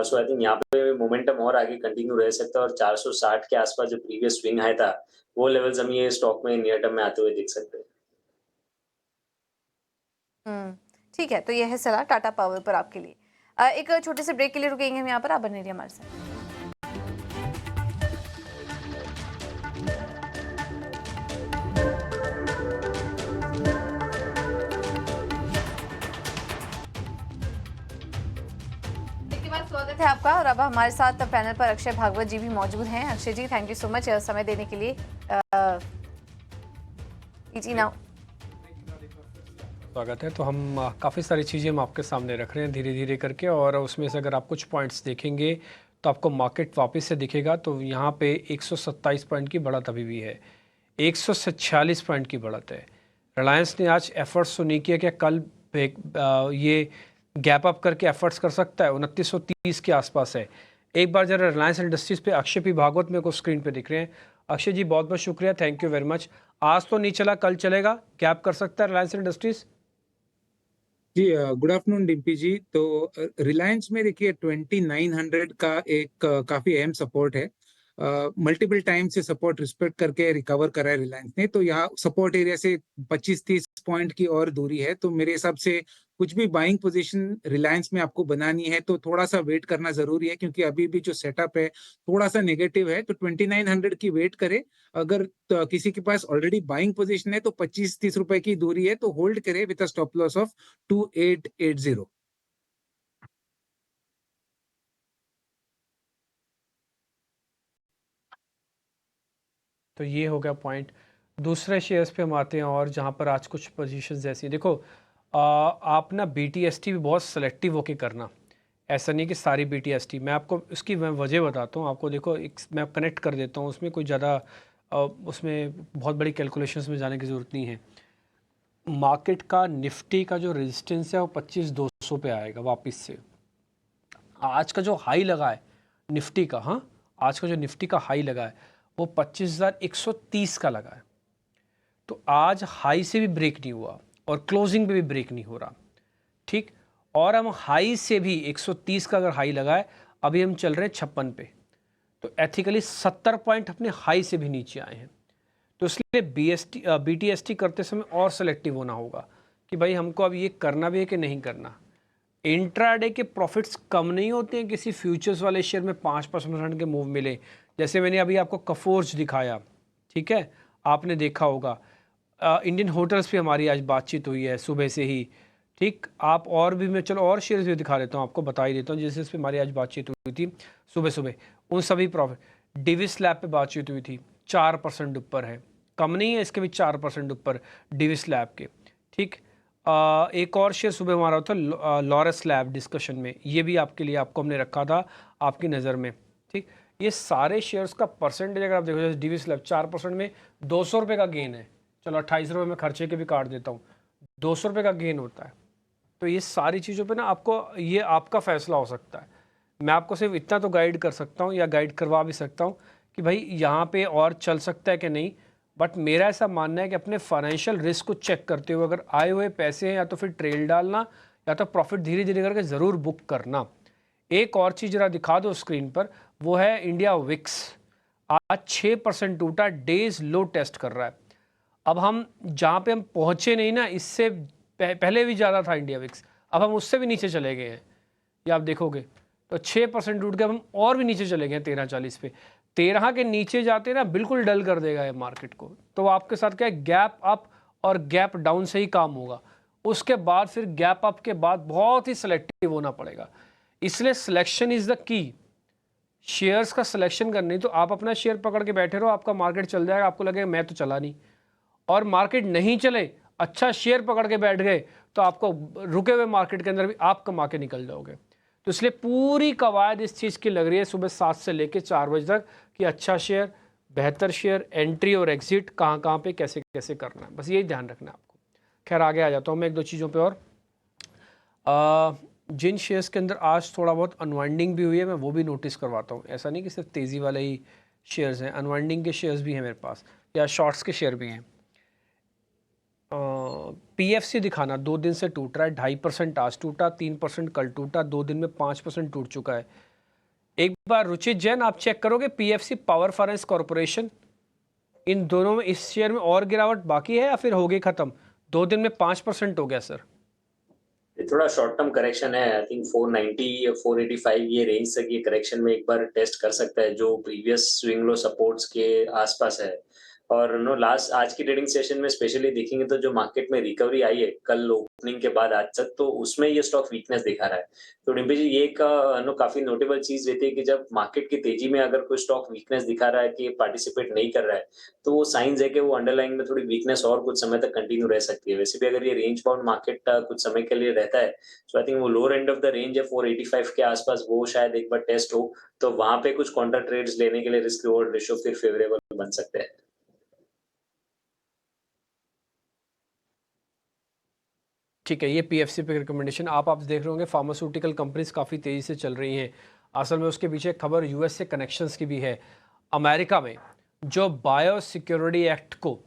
सो आई थिंक यहाँ पे मोमेंटम और आगे कंटिन्यू रह सकता है और 460 के आसपास जो प्रीवियस स्विंग हाई था वो लेवल्स हम ये स्टॉक में नियर टर्म में आते हुए देख सकते हैं। ठीक है, तो ये है सलाह टाटा पावर पर आपके लिए। एक छोटे से ब्रेक के लिए रुकेंगे हम यहाँ पर, आप बने रहिए हमारे साथ। स्वागत है आपका और अब हमारे साथ पैनल पर अक्षय भागवत जी भी मौजूद हैं। अक्षय जी, थैंक यू सो मच समय देने के लिए। जी नाउ स्वागत है। तो हम काफ़ी सारी चीज़ें हम आपके सामने रख रहे हैं धीरे धीरे करके, और उसमें से अगर आप कुछ पॉइंट्स देखेंगे तो आपको मार्केट वापस से दिखेगा। तो यहाँ पे 127 पॉइंट की बढ़त अभी भी है, 146 पॉइंट की बढ़त है। रिलायंस ने आज एफर्ट्स तो नहीं किया, क्या कल ये गैप अप करके एफर्ट्स कर सकता है? 2930 के आसपास है। एक बार जरा रिलायंस इंडस्ट्रीज़ पे अक्षय पी भागवत मेरे को स्क्रीन पे दिख रहे हैं। अक्षय जी बहुत बहुत शुक्रिया, थैंक यू वेरी मच। आज तो नहीं चला, कल चलेगा, गैप कर सकता है रिलायंस इंडस्ट्रीज़? जी गुड आफ्टरनून डिम्पी जी। तो रिलायंस में देखिए 2900 का एक काफी अहम सपोर्ट है। मल्टीपल टाइम से सपोर्ट रिस्पेक्ट करके रिकवर करा है रिलायंस ने। तो यहाँ सपोर्ट एरिया से 25-30 पॉइंट की और दूरी है। तो मेरे हिसाब से कुछ भी बाइंग पोजीशन रिलायंस में आपको बनानी है तो थोड़ा सा वेट करना जरूरी है, क्योंकि अभी भी जो सेटअप है थोड़ा सा नेगेटिव है। तो 2900 की वेट करे। अगर तो किसी के पास ऑलरेडी बाइंग पोजीशन है तो 25-30 रुपए की दूरी है तो होल्ड करे with a stop loss of 2880। तो ये हो गया पॉइंट। दूसरे शेयर्स पे हम आते हैं, और जहाँ पर आज कुछ पोजीशंस जैसी देखो, आप ना BTST भी बहुत सेलेक्टिव होके करना। ऐसा नहीं कि सारी BTST, मैं आपको उसकी मैं वजह बताता हूँ आपको। देखो एक मैं कनेक्ट कर देता हूँ, उसमें कोई ज़्यादा उसमें बहुत बड़ी कैलकुलेशंस में जाने की ज़रूरत नहीं है। मार्केट का निफ्टी का जो रेजिस्टेंस है वो 25,200 पे आएगा वापस से। आज का जो हाई लगा है निफ्टी का, हाँ आज का जो निफ्टी का हाई लगा है वो 25,130 का लगा है। तो आज हाई से भी ब्रेक नहीं हुआ और क्लोजिंग पे भी ब्रेक नहीं हो रहा, ठीक। और हम हाई से भी 130 का अगर हाई लगा है, अभी हम चल रहे हैं 56 पे, तो एथिकली 70 पॉइंट अपने हाई से भी नीचे आए हैं। तो इसलिए BTST करते समय और सेलेक्टिव होना होगा कि भाई हमको अब ये करना भी है कि नहीं करना। इंट्राडे के प्रॉफिट्स कम नहीं होते हैं किसी फ्यूचर्स वाले शेयर में 5% के मूव मिले, जैसे मैंने अभी आपको कफोर्ज दिखाया, ठीक है, आपने देखा होगा। इंडियन होटल्स पे हमारी आज बातचीत हुई है सुबह से ही, ठीक। आप और भी, मैं चलो और शेयर्स भी दिखा देता हूँ आपको, बता ही देता हूँ जिस पे हमारी आज बातचीत हुई थी सुबह सुबह, उन सभी प्रॉफिट। डिविस लैब पे बातचीत हुई थी, 4% ऊपर है, कम नहीं है, इसके भी 4% ऊपर डिविस लैब के, ठीक। एक और शेयर सुबह हमारा था लॉरस लैब डिस्कशन में, ये भी आपके लिए आपको हमने रखा था आपकी नज़र में, ठीक। ये सारे शेयर्स का परसेंटेज अगर आप देखो, जैसे डिविस लैब 4% में 200 रुपये का गेन है, चलो 28 रुपये में खर्चे के भी काट देता हूँ, 200 रुपये का गेन होता है। तो ये सारी चीज़ों पे ना आपको, ये आपका फैसला हो सकता है। मैं आपको सिर्फ इतना तो गाइड कर सकता हूँ या गाइड करवा भी सकता हूँ कि भाई यहाँ पे और चल सकता है कि नहीं, बट मेरा ऐसा मानना है कि अपने फाइनेंशियल रिस्क को चेक करते हुए अगर आए हुए पैसे हैं या तो फिर ट्रेल डालना या तो प्रॉफिट धीरे धीरे करके ज़रूर बुक करना। एक और चीज़ जरा दिखा दो स्क्रीन पर, वो है इंडिया विक्स। आज 6% टूटा, डेज लो टेस्ट कर रहा है। अब हम जहाँ पे हम पहुँचे नहीं ना, इससे पहले भी ज़्यादा था इंडिया विक्स, अब हम उससे भी नीचे चले गए हैं, ये आप देखोगे। तो 6% टूट के हम और भी नीचे चले गए 1340 पे। 13 के नीचे जाते ना बिल्कुल डल कर देगा ये मार्केट को। तो आपके साथ क्या है, गैप अप और गैप डाउन से ही काम होगा। उसके बाद फिर गैप अप के बाद बहुत ही सिलेक्टिव होना पड़ेगा। इसलिए selection is the key. Shares का सिलेक्शन करनी, तो आप अपना शेयर पकड़ के बैठे रहो, आपका मार्केट चल जाएगा, आपको लगेगा मैं तो चला नहीं। और मार्केट नहीं चले, अच्छा शेयर पकड़ के बैठ गए, तो आपको रुके हुए मार्केट के अंदर भी आप कमा के निकल जाओगे। तो इसलिए पूरी कवायद इस चीज़ की लग रही है सुबह 7 से लेकर 4 बजे तक कि अच्छा शेयर, बेहतर शेयर, एंट्री और एग्जिट कहाँ पे कैसे कैसे करना है, बस यही ध्यान रखना है आपको। खैर आगे आ जाता हूँ मैं एक दो चीज़ों पे और। जिन शेयर्स के अंदर आज थोड़ा बहुत अनवाइंडिंग भी हुई है, मैं वो भी नोटिस करवाता हूँ। ऐसा नहीं कि सिर्फ तेज़ी वाले ही शेयर्स हैं, अनवाइंडिंग के शेयर्स भी हैं मेरे पास, या शॉर्ट्स के शेयर भी हैं। PFC दिखाना 2 दिन से टूट रहा है, 2.5% आज टूटा, 3% कल टूटा, 2 दिन में 5% टूट चुका है। एक बार रुचित जैन आप चेक करोगे PFC पावर फाइनेंस कॉर्पोरेशन, इन दोनों में, इस शेयर में और गिरावट बाकी है या फिर हो गई खत्म? 2 दिन में 5% हो गया सर। ये थोड़ा शॉर्ट टर्म करेक्शन है, आई थिंक 490 या 485 ये रेंज तक ये करेक्शन में एक बार टेस्ट कर सकता है, जो प्रीवियस स्विंग लो सपोर्ट्स के आसपास है। और लास्ट आज की ट्रेडिंग सेशन में स्पेशली देखेंगे तो जो मार्केट में रिकवरी आई है कल ओपनिंग के बाद आज तक, तो उसमें ये स्टॉक वीकनेस दिखा रहा है। तो डिम्पी जी, ये एक काफी नोटेबल चीज रहती है कि जब मार्केट की तेजी में अगर कोई स्टॉक वीकनेस दिखा रहा है कि पार्टिसिपेट नहीं कर रहा है, तो वो साइंस है कि वो अंडरलाइन में थोड़ी वीकनेस और कुछ समय तक कंटिन्यू रह सकती है। वैसे भी अगर ये रेंज बाउंड मार्केट कुछ समय के लिए रहता है, तो आई थिंक वो lower end of the range है 485 के आसपास, वो शायद एक बार टेस्ट हो, तो वहां पे कुछ काउंटर ट्रेड्स लेने के लिए रिस्क रिवॉर्ड रेशियो फिर फेवरेबल बन सकते हैं। ठीक है, ये पीएफसी पे रिकमेंडेशन आप देख रहे होंगे। फार्मास्यूटिकल कंपनीज काफ़ी तेज़ी से चल रही हैं। असल में उसके पीछे खबर यूएस से कनेक्शंस की भी है। अमेरिका में जो बायो सिक्योरिटी एक्ट को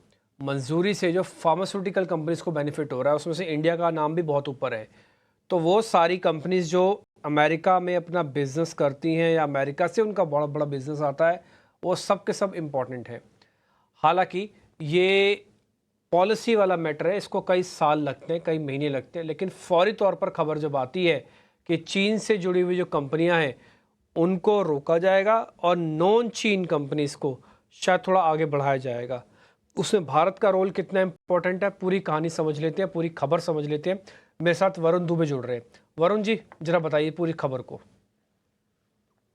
मंजूरी से जो फार्मास्यूटिकल कंपनीज को बेनिफिट हो रहा है, उसमें से इंडिया का नाम भी बहुत ऊपर है। तो वो सारी कंपनीज जो अमेरिका में अपना बिजनेस करती हैं या अमेरिका से उनका बड़ा बड़ा बिजनेस आता है, वो सब के सब इम्पॉर्टेंट है। हालांकि ये पॉलिसी वाला मैटर है, इसको कई साल लगते हैं, कई महीने लगते हैं, लेकिन फौरी तौर पर खबर जब आती है कि चीन से जुड़ी हुई जो कंपनियां हैं उनको रोका जाएगा और नॉन चीन कंपनीज को शायद थोड़ा आगे बढ़ाया जाएगा, उसमें भारत का रोल कितना इंपॉर्टेंट है, पूरी कहानी समझ लेते हैं, पूरी खबर समझ लेते हैं। मेरे साथ वरुण दुबे जुड़ रहे हैं। वरुण जी, जरा बताइए पूरी खबर को।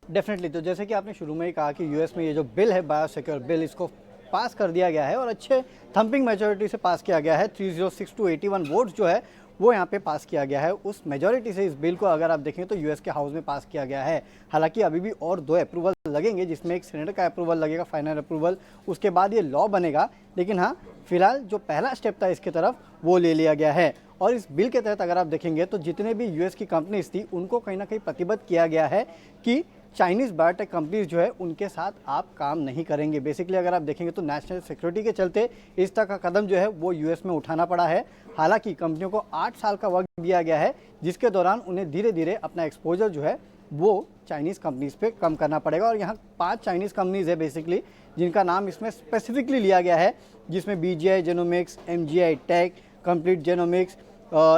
डेफिनेटली, तो जैसे कि आपने शुरू में ही कहा कि यूएस में ये जो बिल है बायोसिक्योर बिल, इसको पास कर दिया गया है और अच्छे थंपिंग मेजॉरिटी से पास किया गया है। 306 टू 81 वोट्स जो है वो यहाँ पे पास किया गया है। उस मेजॉरिटी से इस बिल को अगर आप देखें तो यूएस के हाउस में पास किया गया है। हालांकि अभी भी और 2 अप्रूवल लगेंगे, जिसमें एक सेनेट का अप्रूवल लगेगा, फाइनल अप्रूवल, उसके बाद ये लॉ बनेगा। लेकिन हाँ, फिलहाल जो पहला स्टेप था इसके तरफ वो ले लिया गया है। और इस बिल के तहत अगर आप देखेंगे तो जितने भी यूएस की कंपनीज थी उनको कहीं ना कहीं प्रतिबद्ध किया गया है कि चाइनीज़ बायोटेक कंपनीज जो है उनके साथ आप काम नहीं करेंगे। बेसिकली अगर आप देखेंगे तो नेशनल सिक्योरिटी के चलते इस तरह का कदम जो है वो यूएस में उठाना पड़ा है। हालांकि कंपनियों को 8 साल का वक्त दिया गया है, जिसके दौरान उन्हें धीरे धीरे अपना एक्सपोजर जो है वो चाइनीज़ कंपनीज पे कम करना पड़ेगा। और यहाँ 5 चाइनीज़ कंपनीज है बेसिकली, जिनका नाम इसमें स्पेसिफिकली लिया गया है, जिसमें BGI genomics, MGI tech, complete genomics,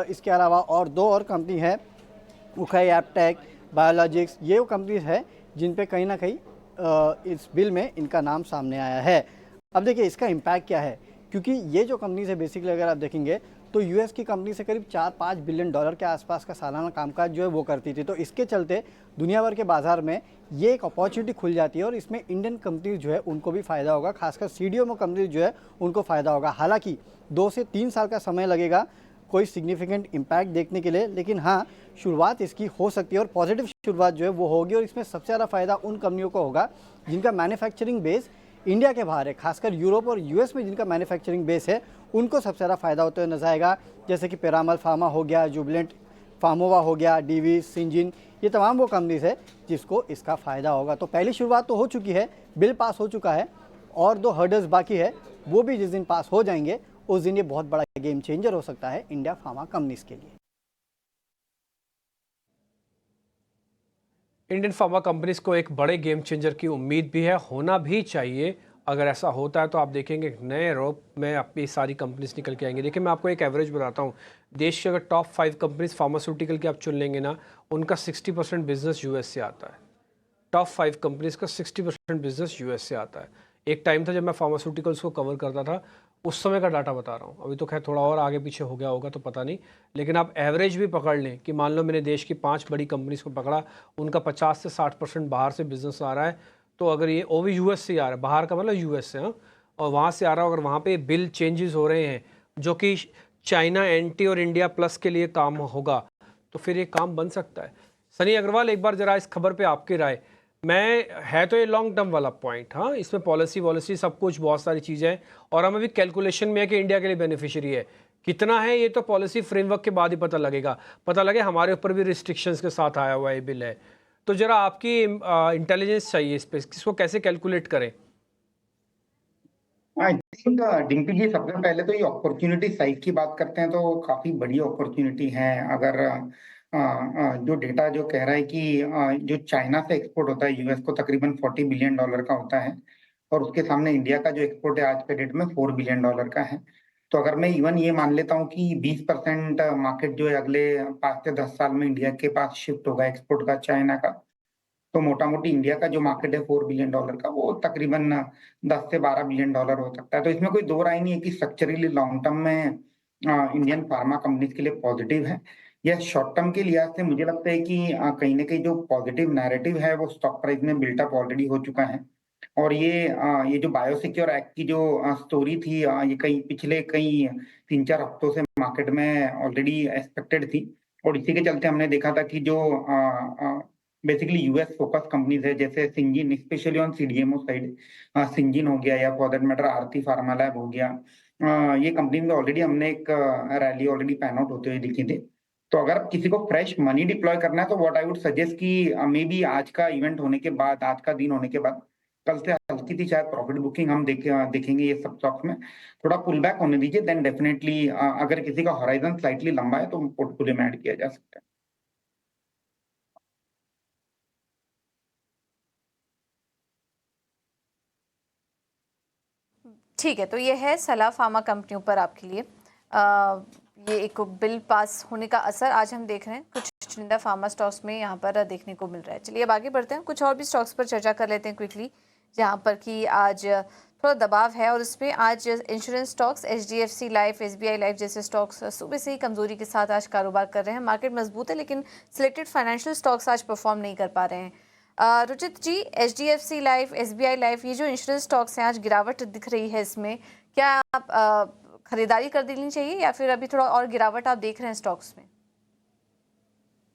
इसके अलावा और 2 और कंपनी है, उखाई एपटेक, बायोलॉजिक्स। ये वो कंपनीज है जिन पे कहीं ना कहीं इस बिल में इनका नाम सामने आया है। अब देखिए इसका इम्पैक्ट क्या है, क्योंकि ये जो कंपनीज है बेसिकली अगर आप देखेंगे तो यूएस की कंपनी से करीब 4-5 बिलियन डॉलर के आसपास का सालाना कामकाज जो है वो करती थी। तो इसके चलते दुनिया भर के बाजार में ये एक अपॉर्चुनिटी खुल जाती है और इसमें इंडियन कंपनीज जो है उनको भी फ़ायदा होगा, खासकर सीडीएमओ कंपनीज जो है उनको फ़ायदा होगा। हालांकि 2 से 3 साल का समय लगेगा कोई सिग्निफिकेंट इम्पैक्ट देखने के लिए, लेकिन हाँ, शुरुआत इसकी हो सकती है और पॉजिटिव शुरुआत जो है वो होगी। और इसमें सबसे ज़्यादा फायदा उन कंपनियों को होगा जिनका मैन्युफैक्चरिंग बेस इंडिया के बाहर है, खासकर यूरोप और यूएस में जिनका मैन्युफैक्चरिंग बेस है उनको सबसे ज़्यादा फायदा होते हुए नजर आएगा। जैसे कि पिरामल फार्मा हो गया, जुबिलेंट फार्मोवा हो गया, डीवी, सिंजिन, ये तमाम वो कंपनीज है जिसको इसका फ़ायदा होगा। तो पहली शुरुआत तो हो चुकी है, बिल पास हो चुका है और 2 हर्डल्स बाकी है, वो भी जिस दिन पास हो जाएंगे उस दिन ये बहुत बड़ा गेम चेंजर हो सकता है इंडिया फार्मा कंपनीज के लिए। इंडियन फार्मा कंपनीज को एक बड़े गेम चेंजर की उम्मीद भी है, होना भी चाहिए। अगर ऐसा होता है तो आप देखेंगे एक नए रूप में अपनी सारी कंपनीज निकल के आएंगी। देखिए मैं आपको एक एवरेज बताता हूँ, देश के अगर टॉप 5 कंपनीज फार्मास्यूटिकल की आप चुन लेंगे ना, उनका 60% बिजनेस यूएस से आता है। टॉप 5 कंपनीज का 60% बिजनेस यूएस से आता है। एक टाइम था जब मैं फार्मास्यूटिकल्स को कवर करता था, उस समय का डाटा बता रहा हूँ, अभी तो खैर थोड़ा और आगे पीछे हो गया होगा तो पता नहीं, लेकिन आप एवरेज भी पकड़ लें कि मान लो मैंने देश की 5 बड़ी कंपनीज को पकड़ा, उनका 50 से 60% बाहर से बिजनेस आ रहा है। तो अगर ये वो भी यूएस से आ रहा है, बाहर का मतलब यूएस से, हाँ, और वहाँ से आ रहा है, अगर वहाँ पे बिल चेंजेस हो रहे हैं जो कि चाइना एंटी और इंडिया प्लस के लिए काम होगा, तो फिर ये काम बन सकता है। सनी अग्रवाल, एक बार जरा इस खबर पे आपकी राय। है तो ये लॉन्ग टर्म वाला पॉइंट, हाँ, इसमें पॉलिसी सब कुछ बहुत सारी चीज़ें हैं और हम अभी कैलकुलेशन में है कि इंडिया के लिए बेनिफिशियरी है, कितना है ये तो पॉलिसी फ्रेमवर्क के बाद ही पता लगेगा। पता लगे हमारे ऊपर भी रिस्ट्रिक्शंस के साथ आया हुआ ये बिल है, तो जरा आपकी इंटेलिजेंस चाहिए इस पर, इसको कैसे कैलकुलेट करें। आई थिंक डिम्पी जी, सबसे पहले तो ये अपॉर्चुनिटी साइज की बात करते हैं तो काफी बड़ी अपॉर्चुनिटी है। अगर जो डेटा जो कह रहा है कि जो चाइना से एक्सपोर्ट होता है यूएस को तकरीबन $40 बिलियन का होता है और उसके सामने इंडिया का जो एक्सपोर्ट है आज के डेट में $4 बिलियन का है। तो अगर मैं इवन ये मान लेता हूँ कि 20% मार्केट जो है अगले 5 से 10 साल में इंडिया के पास शिफ्ट होगा एक्सपोर्ट का चाइना का, तो मोटा मोटी इंडिया का जो मार्केट है $4 बिलियन का, वो तकरीबन 10 से $12 बिलियन हो सकता है। तो इसमें कोई दो राय नहीं है कि स्ट्रक्चरली लॉन्ग टर्म में इंडियन फार्मा कंपनीज के लिए पॉजिटिव है। यह शॉर्ट टर्म के लिहाज से मुझे लगता है कि कहीं ना कहीं जो पॉजिटिव नैरेटिव है वो स्टॉक प्राइस में बिल्टअप ऑलरेडी हो चुका है। और ये जो बायोसिक्योर एक्ट की जो स्टोरी थी, ये पिछले कई 3-4 हफ्तों से मार्केट में ऑलरेडी एक्सपेक्टेड थी। और इसी के चलते हमने देखा था कि जो बेसिकली यूएस फोकस कंपनीज है, जैसे Syngene, specially on CDMO side, Syngene हो गया या for that matter Aarti pharma lab हो गया, ये कंपनी में ऑलरेडी हमने एक रैली ऑलरेडी पैन आउट होते हुए दिखी थी। तो अगर आप किसी को फ्रेश मनी डिप्लॉय करना है तो व्हाट आई वुड सजेस्ट कि मे बी आज का इवेंट होने के बाद, आज का दिन होने के बाद, कल से हल्की सी शायद प्रॉफिट बुकिंग हम देखेंगे ये सब स्टॉक्स में। थोड़ा पुल बैक होने दीजिए, देन डेफिनेटली अगर किसी का हॉराइजन स्लाइटली लंबा है तो पोर्टफोलियो में ऐड किया जा सकता है। ठीक है, तो ये है सलाह फार्मा कंपनियों पर आपके लिए। ये एक बिल पास होने का असर आज हम देख रहे हैं कुछ चुनिंदा फार्मा स्टॉक्स में यहाँ पर देखने को मिल रहा है। चलिए अब आगे बढ़ते हैं, कुछ और भी स्टॉक्स पर चर्चा कर लेते हैं क्विकली, जहाँ पर कि आज थोड़ा दबाव है। और इसमें आज insurance stocks, HDFC life, SBI life जैसे स्टॉक्स सुबह से ही कमजोरी के साथ आज कारोबार कर रहे हैं। मार्केट मजबूत है लेकिन सिलेक्टेड फाइनेंशियल स्टॉक्स आज परफॉर्म नहीं कर पा रहे हैं। रुचित जी, HDFC लाइफ, SBI लाइफ, ये जो इंश्योरेंस स्टॉक्स हैं आज गिरावट दिख रही है, इसमें क्या आप खरीदारी कर देनी चाहिए या फिर अभी थोड़ा और गिरावट आप देख रहे हैं स्टॉक्स में?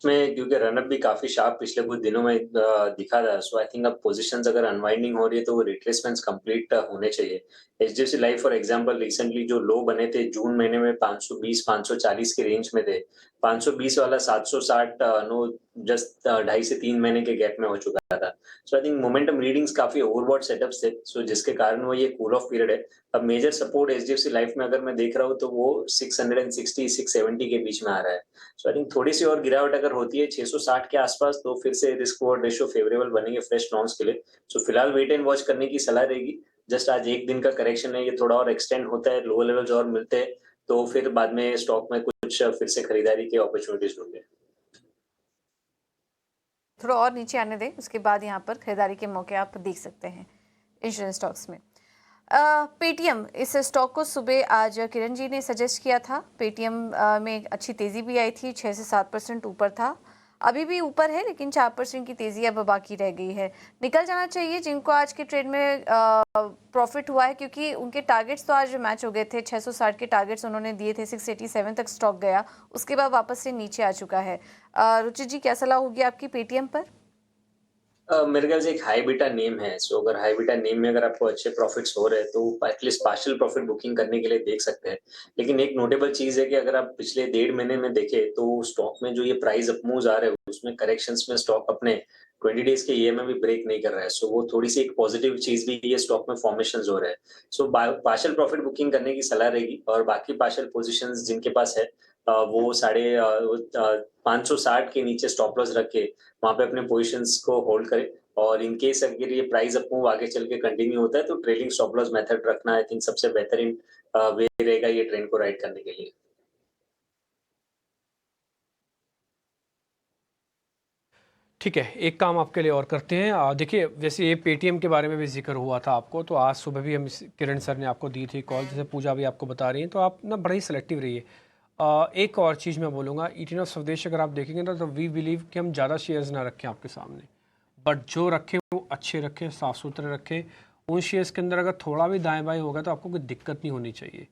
में क्योंकि रनअप भी काफी शार्प पिछले कुछ दिनों में दिखा था, सो आई थिंक अब पोजीशंस अगर अनवाइंडिंग हो रही है तो वो रिट्रेसमेंट्स कंप्लीट होने चाहिए। HDFC life for example recently जो लो बने थे जून महीने में 520-540 के रेंज में थे, 520 वाला 760 नो जस्ट 2.5 से 3 महीने के गैप में हो चुका था। सो आई थिंक मोमेंटम रीडिंग्स काफी ओवरबॉट सेटअप्स थे, सो जिसके कारण वो ये कूल ऑफ पीरियड है। अब मेजर सपोर्ट HDFC लाइफ में अगर मैं देख रहा हूँ तो वो 660-670 के बीच में आ रहा है। सो आई थिंक थोड़ी सी और गिरावट अगर होती है 660 के आसपास तो फिर से रिस्क रिवॉर्ड रेशियो फेवरेबल बनेंगे फ्रेश लॉन्ग्स के लिए। सो फिलहाल वेट एंड वॉच करने की सलाह रहेगी। जस्ट आज एक दिन का करेक्शन है, ये थोड़ा और एक्सटेंड होता है, लो लेवल्स और मिलते हैं तो फिर बाद में स्टॉक में कुछ फिर से खरीदारी की अपॉर्चुनिटीज होंगे। थोड़ा और नीचे आने दें, उसके बाद यहाँ पर खरीदारी के मौके आप देख सकते हैं इंश्योरेंस स्टॉक्स में। पेटीएम, इस स्टॉक को सुबह आज किरण जी ने सजेस्ट किया था। पेटीएम में अच्छी तेज़ी भी आई थी, 6 से 7% ऊपर था, अभी भी ऊपर है लेकिन 4% की तेज़ी अब बाकी रह गई है। निकल जाना चाहिए जिनको आज के ट्रेड में प्रॉफिट हुआ है, क्योंकि उनके टारगेट्स तो आज मैच हो गए थे। 660 के टारगेट्स उन्होंने दिए थे, 687 तक स्टॉक गया, उसके बाद वापस से नीचे आ चुका है। रुचित जी, क्या सलाह होगी आपकी पेटीएम पर? मेरे ख्याल से एक हाई बीटा नेम है, सो अगर हाई बीटा नेम में अगर आपको अच्छे प्रॉफिट्स हो रहे हैं तो एटलीस्ट पार्शियल प्रॉफिट बुकिंग करने के लिए देख सकते हैं। लेकिन एक नोटेबल चीज है कि अगर आप पिछले 1.5 महीने में देखें तो स्टॉक में जो ये प्राइस अप मूव्स आ रहे हैं उसमें करेक्शंस में स्टॉक अपने 20 डेज के EMA भी ब्रेक नहीं कर रहा है। सो वो थोड़ी सी एक पॉजिटिव चीज भी ये स्टॉक में फॉर्मेशन हो रहे हैं। सो पार्शियल प्रॉफिट बुकिंग करने की सलाह रहेगी और बाकी पार्शियल पोजिशन जिनके पास है वो 560 के नीचे स्टॉप लॉस रख के वहां पे अपने पोजीशंस को होल्ड करें। और इन केस अगर ये प्राइस अप मूव आगे चल के कंटिन्यू होता है तो ट्रेलिंग स्टॉप लॉस मेथड रखना आई थिंक सबसे बेहतरीन वे रहेगा ये ट्रेंड को राइड करने के लिए। ठीक है, एक काम आपके लिए और करते हैं। देखिए, जैसे ये पेटीएम के बारे में भी जिक्र हुआ था आपको, तो आज सुबह भी हम किरण सर ने आपको दी थी कॉल, जैसे पूजा भी आपको बता रही हैं, तो आप ना बड़ा ही सिलेक्टिव रहिए। एक और चीज़ मैं बोलूँगा, ईटीएन ऑफ स्वदेश अगर आप देखेंगे ना तो वी बिलीव कि हम ज़्यादा शेयर्स ना रखें आपके सामने, बट जो रखें वो अच्छे रखें, साफ़ सुथरे रखें। उन शेयर्स के अंदर अगर थोड़ा भी दाएँ बाएँ होगा तो आपको कोई दिक्कत नहीं होनी चाहिए।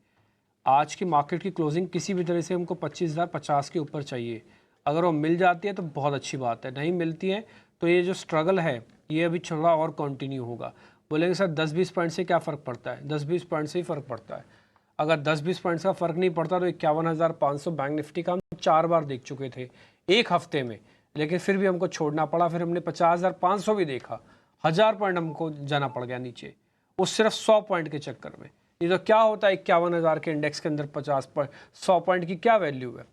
आज की मार्केट की क्लोजिंग किसी भी तरह से हमको 25,050 के ऊपर चाहिए। अगर वो मिल जाती है तो बहुत अच्छी बात है, नहीं मिलती है तो ये जो स्ट्रगल है ये अभी थोड़ा और कंटिन्यू होगा। बोलेंगे सर 10-20 पॉइंट से क्या फ़र्क पड़ता है? 10-20 पॉइंट से ही फ़र्क पड़ता है। अगर 10-20 पॉइंट्स का फ़र्क नहीं पड़ता तो 51,500 बैंक निफ्टी का हम 4 बार देख चुके थे एक हफ्ते में, लेकिन फिर भी हमको छोड़ना पड़ा। फिर हमने 50,500 भी देखा, 1000 पॉइंट हमको जाना पड़ गया नीचे, वो सिर्फ 100 पॉइंट के चक्कर में। ये तो क्या होता है 51,000 के इंडेक्स के अंदर 100 पॉइंट की क्या वैल्यू है?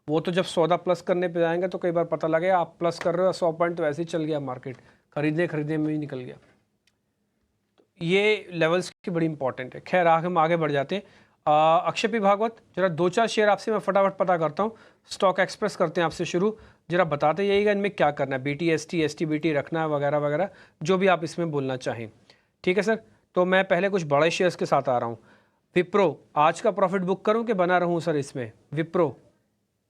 वो तो जब सौदा प्लस करने पे जाएंगे तो कई बार पता लगे आप प्लस कर रहे हो, 100 पॉइंट तो ऐसे ही चल गया मार्केट, खरीदने में ही निकल गया। तो ये लेवल्स की बड़ी इंपॉर्टेंट है। खैर हम आगे बढ़ जाते हैं। अक्षय पी भागवत, जरा 2-4 शेयर आपसे मैं फटाफट पता करता हूँ। स्टॉक एक्सप्रेस करते हैं आपसे शुरू। जरा बताते जाइएगा इनमें क्या करना है, BTST STBT रखना है वगैरह वगैरह, जो भी आप इसमें बोलना चाहें। ठीक है सर, तो मैं पहले कुछ बड़े शेयर्स के साथ आ रहा हूँ। विप्रो, आज का प्रॉफिट बुक करूँ कि बना रहूँ सर इसमें? विप्रो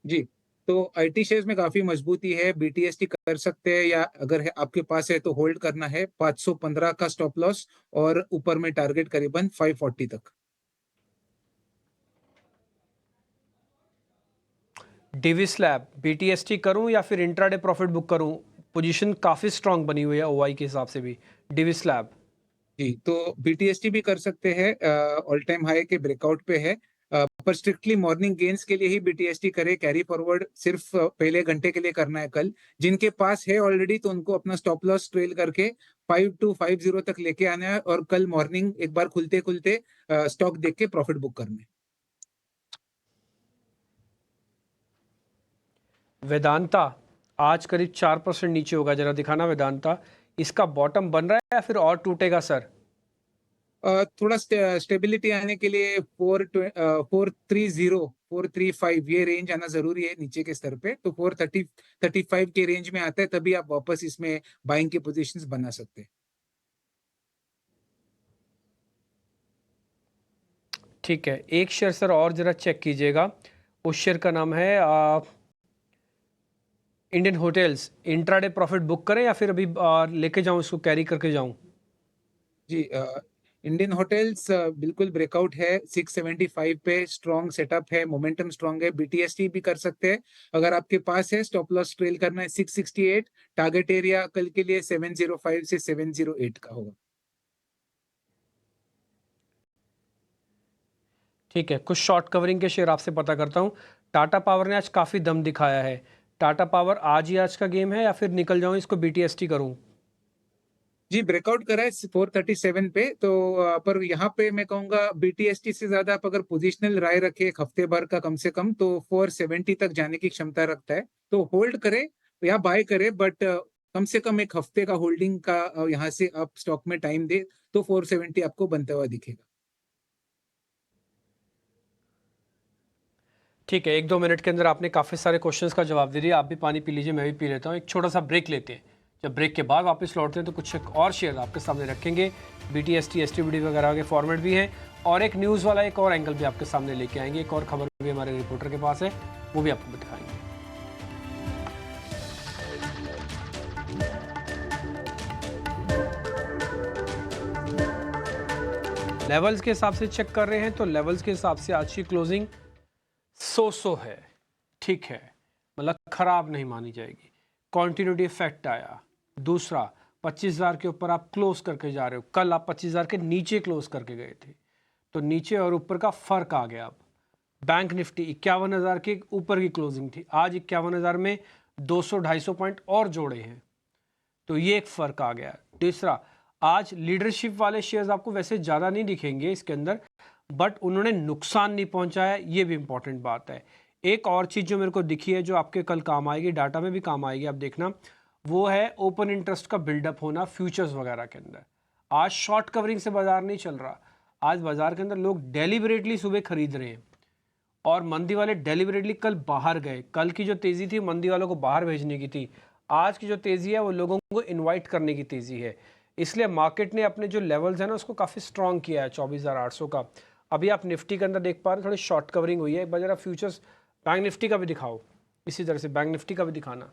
जी, तो आईटी शेयर्स में काफी मजबूती है, बीटीएसटी कर सकते हैं, या अगर है आपके पास है तो होल्ड करना है। 515 का स्टॉप लॉस और ऊपर में टारगेट करीबन 540 तक। डिविस लैब, BTST करूँ या फिर इंट्राडे प्रॉफिट बुक करूँ? पोजीशन काफ़ी स्ट्रांग बनी हुई है OI के हिसाब से भी। डिविस लैब जी, तो बीटीएसटी भी कर सकते हैं, ऑल टाइम हाई के ब्रेकआउट पे है, पर स्ट्रिक्टली मॉर्निंग गेन्स के लिए ही बीटीएसटी करे। कैरी फॉरवर्ड सिर्फ पहले घंटे के लिए करना है कल। जिनके पास है ऑलरेडी तो उनको अपना स्टॉप लॉस ट्रेल करके 5250 तक लेके आना है, और कल मॉर्निंग एक बार खुलते खुलते स्टॉक देख के प्रॉफिट बुक करना है। वेदांता आज करीब 4% नीचे होगा, जरा दिखाना वेदांता। इसका बॉटम बन रहा है या फिर और टूटेगा सर? थोड़ा स्टेबिलिटी आने के लिए 430 435 ये रेंज आना जरूरी है नीचे के स्तर पे। तो 435 के रेंज में आता है तभी आप वापस इसमें बाइंग के पोजीशंस बना सकते हैं। ठीक है, एक शेयर सर और जरा चेक कीजिएगा। उस शेयर का नाम है Indian hotels. Intraday profit book करें या फिर अभी लेके जाऊं, इसको कैरी करके जाऊं? जी, इंडियन होटल्स बिल्कुल ब्रेकआउट है 675 पे, स्ट्रॉन्ग सेटअप है, मोमेंटम स्ट्रॉन्ग है। बीटीएसटी भी कर सकते हैं अगर आपके पास है। स्टॉप लॉस ट्रेल करना है 668। टारगेट एरिया कल के लिए 705 से 708 का होगा। ठीक है, कुछ शॉर्ट कवरिंग के शेयर आपसे पता करता हूं। टाटा पावर ने आज काफ़ी दम दिखाया है। टाटा पावर आज ही आज का गेम है या फिर निकल जाऊं, इसको BTST करूं? जी, ब्रेकआउट करा है 437 पे, तो पर यहाँ पे मैं कहूंगा बीटीएसटी से ज्यादा आप अगर पोजिशनल राय रखे एक हफ्ते भर का कम से कम, तो 470 तक जाने की क्षमता रखता है। तो होल्ड करे या बाय करे, बट कम से कम एक हफ्ते का होल्डिंग का यहाँ से आप स्टॉक में टाइम दे तो 470 आपको बनता हुआ दिखेगा। ठीक है, 1-2 मिनट के अंदर आपने काफ़ी सारे क्वेश्चंस का जवाब दे दिया। आप भी पानी पी लीजिए, मैं भी पी लेता हूँ। एक छोटा सा ब्रेक लेते हैं। जब ब्रेक के बाद वापस लौटते हैं तो कुछ एक और शेयर आपके सामने रखेंगे। BTST STBT वगैरह के फॉर्मेट भी हैं, और एक न्यूज़ वाला एक और एंगल भी आपके सामने लेके आएंगे। एक और खबर भी हमारे रिपोर्टर के पास है, वो भी आपको दिखाएंगे। लेवल्स के हिसाब से चेक कर रहे हैं, तो लेवल्स के हिसाब से आज की क्लोजिंग सो है। ठीक है, मतलब खराब नहीं मानी जाएगी। कॉन्टिन्यूटी इफेक्ट आया। दूसरा, 25,000 के ऊपर आप क्लोज करके जा रहे हो। कल आप 25,000 के नीचे क्लोज करके गए थे, तो नीचे और ऊपर का फर्क आ गया। अब बैंक निफ्टी 51,000 के ऊपर की क्लोजिंग थी, आज 51,000 में 200-250 पॉइंट और जोड़े हैं, तो ये एक फर्क आ गया। तीसरा, आज लीडरशिप वाले शेयर्स आपको वैसे ज़्यादा नहीं दिखेंगे इसके अंदर, बट उन्होंने नुकसान नहीं पहुंचाया, ये भी इंपॉर्टेंट बात है। एक और चीज़ जो मेरे को दिखी है, जो आपके कल काम आएगी, डाटा में भी काम आएगी, आप देखना, वो है ओपन इंटरेस्ट का बिल्डअप होना फ्यूचर्स वगैरह के अंदर। आज शॉर्ट कवरिंग से बाजार नहीं चल रहा, आज बाजार के अंदर लोग डेलिबरेटली सुबह खरीद रहे हैं, और मंदी वाले डेलिबरेटली कल बाहर गए। कल की जो तेज़ी थी मंदी वालों को बाहर भेजने की थी, आज की जो तेज़ी है वो लोगों को इनवाइट करने की तेज़ी है। इसलिए मार्केट ने अपने जो लेवल्स हैं ना उसको काफ़ी स्ट्रॉन्ग किया है 24,800 का। अभी आप निफ्टी के अंदर देख पा रहे हैं थोड़ी शॉर्ट कवरिंग हुई है। एक बार जरा फ्यूचर्स बैंक निफ्टी का भी दिखाओ, इसी तरह से बैंक निफ्टी का भी दिखाना।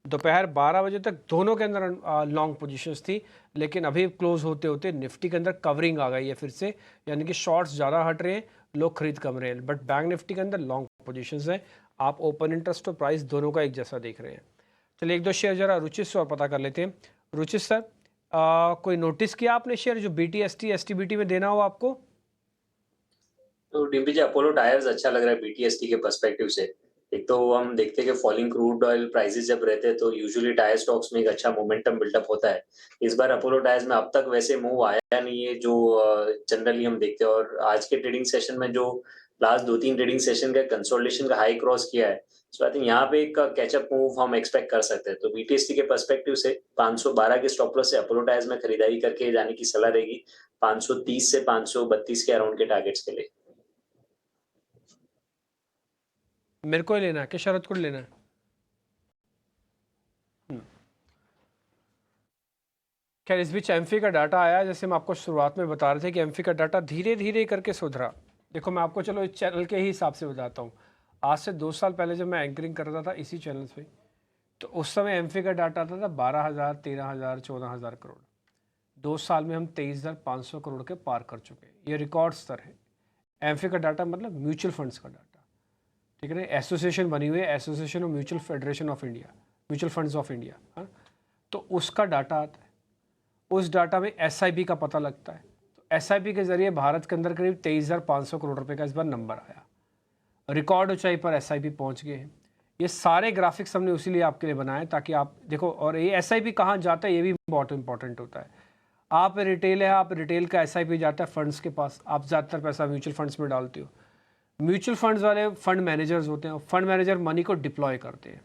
दोपहर 12 बजे तक दोनों के अंदर लॉन्ग पोजीशंस थी, लेकिन अभी क्लोज होते होते निफ्टी के अंदर कवरिंग आ गई है फिर से, यानी कि शॉर्ट्स ज़्यादा हट रहे हैं, लोग खरीद कम रहे हैं, बट बैंक निफ्टी के अंदर लॉन्ग पोजीशंस हैं। आप ओपन इंटरेस्ट और प्राइस दोनों का एक जैसा देख रहे हैं। चलिए एक दो शेयर जरा रुचिस और पता कर लेते हैं। रुचिस सर, कोई नोटिस किया आपने शेयर जो BTST STBT में देना हो आपको? तो डिम्पी जी, अपोलो टायर्स अच्छा लग रहा है BTST के पर्सपेक्टिव से। एक तो हम देखते हैं कि फॉलिंग क्रूड ऑयल प्राइसेस जब रहते हैं तो यूजुअली टायर स्टॉक्स में एक अच्छा मोमेंटम बिल्डअप होता है। इस बार अपोलो टायर्स में अब तक वैसे मूव आया नहीं है जो जनरली हम देखते हैं, और आज के ट्रेडिंग सेशन में जो लास्ट 2-3 ट्रेडिंग सेशन का कंसोलिडेशन का हाई क्रॉस किया है, सो आई थिंक यहाँ पे एक कैचअप मूव हम एक्सपेक्ट कर सकते हैं। तो BTST के पर्सपेक्टिव से 512 के स्टॉप लॉस से अपोलो टायर्स में खरीदारी करके जाने की सलाह रहेगी, 530 से 532 के अराउंड के टारगेट्स के लिए। मेरे को ही लेना है कि शरद को लेना है? खैर इस बीच एमफी का डाटा आया, जैसे हम आपको शुरुआत में बता रहे थे कि एमफी का डाटा धीरे धीरे करके सुधरा। देखो मैं आपको चलो इस चैनल के ही हिसाब से बताता हूँ। आज से 2 साल पहले जब मैं एंकरिंग कर रहा था इसी चैनल पे, तो उस समय एमफी का डाटा आता था 12,000, 13,000, 14,000 करोड़। 2 साल में हम 23,500 करोड़ के पार कर चुके हैं। ये रिकॉर्ड स्तर है। एमफी का डाटा मतलब म्यूचुअल फंड्स का डाटा, ठीक है ना। एसोसिएशन बनी हुई है, association of mutual federation of India, mutual funds of India, हाँ। तो उसका डाटा आता है। उस डाटा में एसआईपी का पता लगता है। तो एसआईपी के जरिए भारत के अंदर करीब 23,500 करोड़ रुपए का इस बार नंबर आया। रिकॉर्ड ऊंचाई पर एसआईपी पहुंच गए हैं। ये सारे ग्राफिक्स हमने उसी लिए आपके लिए बनाए ताकि आप देखो। और ये एसआईपी कहाँ जाता है ये भी बहुत इंपॉर्टेंट होता है। आप रिटेल है, आप रिटेल का एसआईपी जाता है फंड्स के पास, आप ज़्यादातर पैसा म्यूचुअल फंड्स में डालते हो। म्यूचुअल फंड्स वाले फंड मैनेजर्स होते हैं, फंड मैनेजर मनी को डिप्लॉय करते हैं।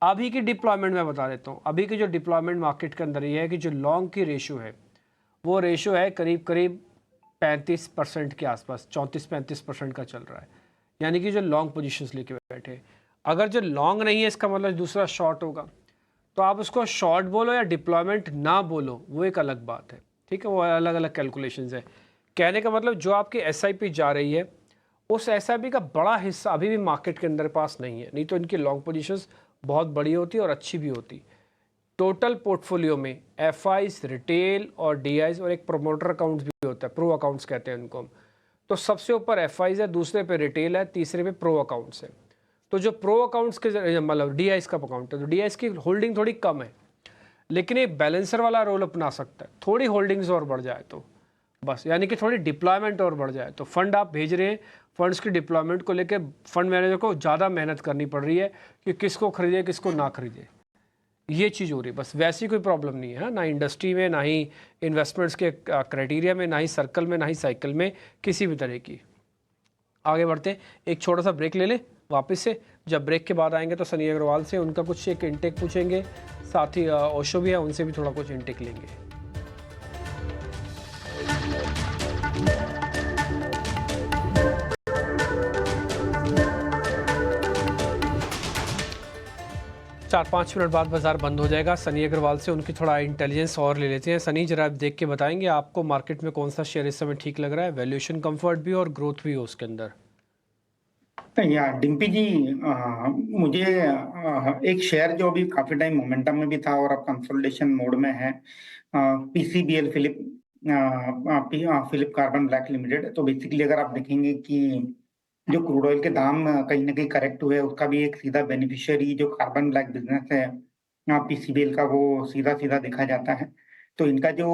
अभी की डिप्लॉयमेंट मैं बता देता हूँ। अभी की जो डिप्लॉयमेंट मार्केट के अंदर ये है कि जो लॉन्ग की रेशो है वो रेशो है करीब करीब 35% के आसपास, 34-35% का चल रहा है। यानी कि जो लॉन्ग पोजीशंस लेके बैठे। अगर जो लॉन्ग नहीं है इसका मतलब दूसरा शॉर्ट होगा। तो आप उसको शॉर्ट बोलो या डिप्लॉयमेंट ना बोलो वो एक अलग बात है, ठीक है। वो अलग अलग कैलकुलेशंस है। कहने का मतलब जो आपकी एसआईपी जा रही है उस एसआईपी का बड़ा हिस्सा अभी भी मार्केट के अंदर पास नहीं है। नहीं तो इनकी लॉन्ग पोजीशंस बहुत बड़ी होती और अच्छी भी होती। टोटल पोर्टफोलियो में एफआईज, रिटेल और डीआईज और एक प्रोमोटर अकाउंट्स भी होता है, प्रो अकाउंट्स कहते हैं उनको हम। तो सबसे ऊपर एफआईज है, दूसरे पे रिटेल है, तीसरे पे प्रो अकाउंट्स है। तो जो प्रो अकाउंट्स के मतलब डीआईज का अकाउंट है तो डीआईज की होल्डिंग थोड़ी कम है, लेकिन एक बैलेंसर वाला रोल अपना सकता है। थोड़ी होल्डिंग्स और बढ़ जाए तो बस, यानी कि थोड़ी डिप्लॉयमेंट और बढ़ जाए तो फंड आप भेज रहे हैं, फंड्स की डिप्लॉयमेंट को लेकर फंड मैनेजर को ज़्यादा मेहनत करनी पड़ रही है कि किसको खरीदे किसको ना खरीदे। ये चीज़ हो रही है बस, वैसी कोई प्रॉब्लम नहीं है ना इंडस्ट्री में, ना ही इन्वेस्टमेंट्स के क्राइटेरिया में, ना ही सर्कल में, ना ही साइकिल में, किसी भी तरह की। आगे बढ़ते हैं, एक छोटा सा ब्रेक ले लें वापस से। जब ब्रेक के बाद आएंगे तो सनी अग्रवाल से उनका कुछ एक इंटेक पूछेंगे, साथ ही ओशो भी है उनसे भी थोड़ा कुछ इंटेक लेंगे। 4-5 मिनट बाद बाजार बंद हो जाएगा। सनी अग्रवाल से उनकी थोड़ा इंटेलिजेंस और ले लेते हैं। सनी जरा आप देख के बताएंगे आपको मार्केट में कौन सा शेयर इस समय ठीक लग रहा है, वैल्यूएशन कंफर्ट भी और ग्रोथ भी हो उसके अंदर। या डिम्पी जी, मुझे एक शेयर जो अभी काफी टाइम मोमेंटम में भी था और अब कंसोलिडेशन मोड में है, PCBL Phillips carbon black limited. तो बेसिकली अगर आप देखेंगे कि जो क्रूड ऑयल के दाम कहीं ना कहीं करेक्ट हुए, उसका भी एक सीधा बेनिफिशियरी जो कार्बन ब्लैक बिजनेस है पीसीबीएल का, वो सीधा सीधा देखा जाता है। तो इनका जो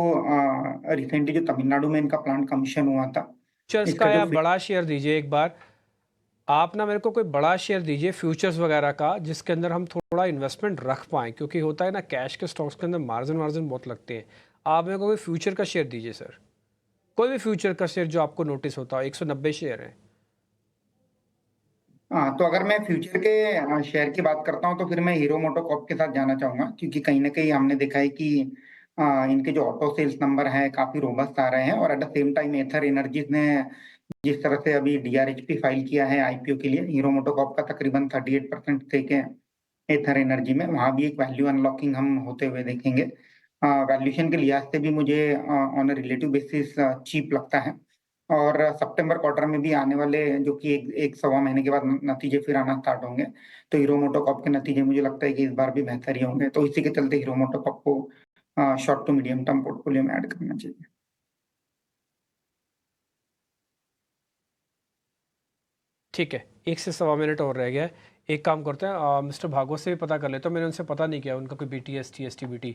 रिसेंटली जो तमिलनाडु में इनका प्लांट कमीशन हुआ था, इसका या बड़ा शेयर दीजिए एक बार आप ना, मेरे को कोई बड़ा शेयर दीजिए फ्यूचर्स वगैरह का जिसके अंदर हम थोड़ा इन्वेस्टमेंट रख पाएँ, क्योंकि होता है ना कैश के स्टॉक्स के अंदर मार्जिन बहुत लगते हैं। आप मेरे को कोई फ्यूचर का शेयर दीजिए सर, कोई भी फ्यूचर का शेयर जो आपको नोटिस होता हो। 190 शेयर है। तो अगर मैं फ्यूचर के शेयर की बात करता हूं तो फिर मैं हीरो मोटोकॉर्प के साथ जाना चाहूंगा, क्योंकि कहीं ना कहीं हमने देखा है कि इनके जो ऑटो सेल्स नंबर है काफी रोबस्ट आ रहे हैं। और at the same time Ather energies ने जिस तरह से अभी डीआरएचपी फाइल किया है आईपीओ के लिए, हीरो मोटोकॉर्प का तकरीबन 38% स्टेक है एथर एनर्जी में, वहां भी एक वैल्यू अनलॉकिंग हम होते हुए देखेंगे। वैल्यूएशन के लिहाज से भी मुझे on a relative basis cheap लगता है। और सितंबर क्वार्टर में भी आने वाले, जो कि एक सवा महीने के बाद नतीजे फिर आना स्टार्ट होंगे, तो हीरो मोटोकॉर्प के नतीजे मुझे लगता है कि इस बार भी बेहतर ही होंगे। तो इसी के चलते हीरो मोटोकॉर्प को short to medium term portfolio में ऐड करना चाहिए। ठीक है, 1 से सवा मिनट और रह गया है। एक काम करते हैं, मिस्टर भागवत से भी पता कर लेते हैं। मैंने उनसे पता नहीं किया उनका कोई बीटीएसटी एसटीबीटी,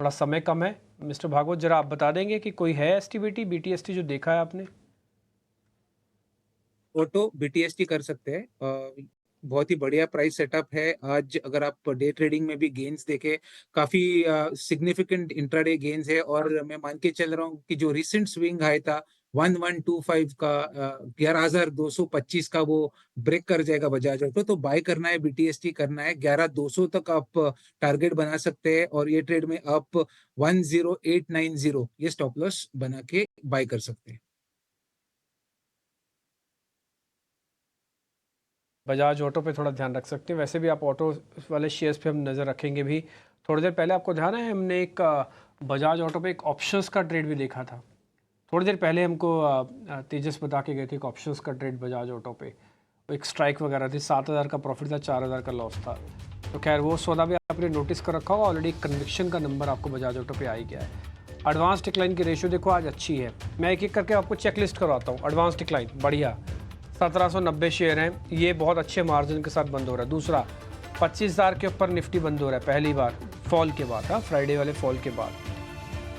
थोड़ा समय कम है। मिस्टर भागवत जरा आप बता देंगे कि कोई है एसटीबीटी बीटीएसटी जो देखा है आपने? ऑटो बीटीएसटी कर सकते हैं, बहुत ही बढ़िया प्राइस सेटअप है। आज अगर आप डे ट्रेडिंग में भी गेन्स देखें, काफी सिग्निफिकेंट इंट्राडे गेन्स है। और मैं मान के चल रहा हूँ कि जो रिसेंट स्विंग हाई था 1125 का, 11,225 का, वो ब्रेक कर जाएगा बजाज ऑटो। तो बाय करना है, बीटीएसटी करना है, 11,200 तक आप टारगेट बना सकते हैं। और ये ट्रेड में आप 10890 ये स्टॉप लॉस बना के बाय कर सकते हैं। बजाज ऑटो पे थोड़ा ध्यान रख सकते हैं। वैसे भी आप ऑटो वाले शेयर्स पे हम नज़र रखेंगे भी। थोड़ी देर पहले आपको ध्यान है हमने एक बजाज ऑटो पे एक ऑप्शंस का ट्रेड भी देखा था। थोड़ी देर पहले हमको तेजस बता के गए थे एक ऑप्शंस का ट्रेड बजाज ऑटो पे, एक स्ट्राइक वगैरह थी, 7,000 का प्रॉफिट था, 4,000 का लॉस था। तो खैर वो सौदा भी आपने नोटिस कर रखा होगा, ऑलरेडी कन्विक्शन का नंबर आपको बजाज ऑटो पे आ ही गया है। एडवांस डिक्लाइन की रेशियो देखो आज अच्छी है। मैं एक एक करके आपको चेकलिस्ट करवाता हूँ। एडवांस डिक्लाइन बढ़िया 1790 शेयर हैं, ये बहुत अच्छे मार्जिन के साथ बंद हो रहा है। दूसरा 25,000 के ऊपर निफ्टी बंद हो रहा है पहली बार फॉल के बाद, हाँ फ्राइडे वाले फॉल के बाद।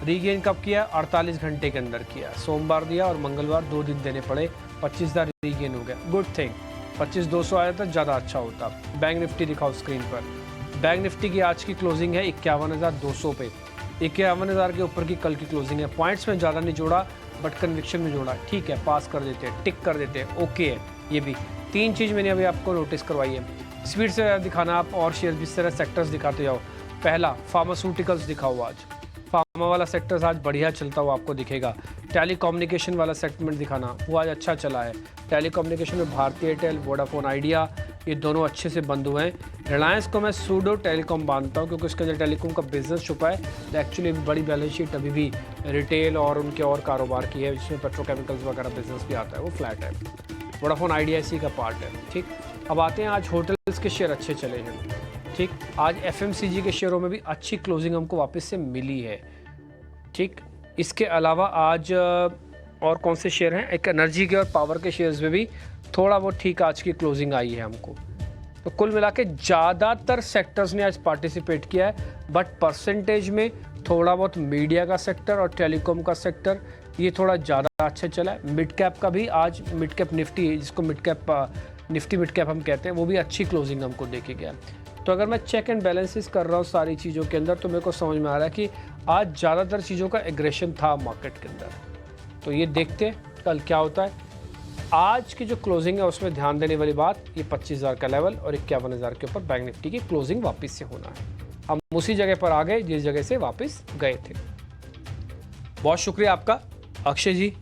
रीगेन कब किया? 48 घंटे के अंदर किया, सोमवार दिया और मंगलवार 2 दिन देने पड़े, 25,000 रीगेन हो गया, गुड थिंग। 25,200 आया था, ज़्यादा अच्छा होता। बैंक निफ्टी दिखाओ स्क्रीन पर। बैंक निफ्टी की आज की क्लोजिंग है 51,200 पे, 51,000 के ऊपर की कल की क्लोजिंग है। पॉइंट्स में ज़्यादा नहीं जोड़ा बट कन्विक्शन में जोड़ा, ठीक है, पास कर देते हैं, टिक कर देते हैं, ओके है। ये भी 3 चीज़ मैंने अभी आपको नोटिस करवाई है। स्पीड से दिखाना आप और शेयर जिस तरह सेक्टर्स दिखाते जाओ। पहला फार्मास्यूटिकल्स दिखाओ, आज फार्मा वाला सेक्टर्स आज बढ़िया चलता हुआ आपको दिखेगा। टेलीकम्युनिकेशन वाला सेगमेंट दिखाना, वो आज अच्छा चला है। टेलीकम्युनिकेशन में भारती एयरटेल, वोडाफोन आइडिया, ये दोनों अच्छे से बंद हुए हैं। रिलायंस को मैं सूडो टेलीकॉम मानता हूँ क्योंकि उसके अंदर टेलीकॉम का बिजनेस छुपा है। तो एक्चुअली बड़ी बैलेंस शीट अभी भी रिटेल और उनके और कारोबार की है, जिसमें पेट्रोकेमिकल्स वगैरह बिजनेस भी आता है, वो फ्लैट है। वोडाफोन आइडिया इसी का पार्ट है, ठीक। अब आते हैं आज होटल्स के शेयर अच्छे चले हैं, ठीक। आज एफएमसीजी के शेयरों में भी अच्छी क्लोजिंग हमको वापस से मिली है, ठीक। इसके अलावा आज और कौन से शेयर हैं? एक एनर्जी के और पावर के शेयर्स में भी थोड़ा बहुत ठीक आज की क्लोजिंग आई है हमको। तो कुल मिला के ज़्यादातर सेक्टर्स ने आज पार्टिसिपेट किया है, बट परसेंटेज में थोड़ा बहुत मीडिया का सेक्टर और टेलीकॉम का सेक्टर ये थोड़ा ज़्यादा अच्छा चला है। मिड कैप का भी आज, मिड कैप निफ्टी जिसको mid cap Nifty mid cap हम कहते हैं, वो भी अच्छी क्लोजिंग हमको देके गया। तो अगर मैं चेक एंड बैलेंसेस कर रहा हूँ सारी चीज़ों के अंदर, तो मेरे को समझ में आ रहा है कि आज ज़्यादातर चीज़ों का एग्रेशन था मार्केट के अंदर। तो ये देखते हैं कल क्या होता है। आज की जो क्लोजिंग है उसमें ध्यान देने वाली बात, ये 25,000 का लेवल और 51,000 के ऊपर बैंक निफ्टी की क्लोजिंग वापस से होना है। हम उसी जगह पर आ गए जिस जगह से वापस गए थे। बहुत शुक्रिया आपका अक्षय जी।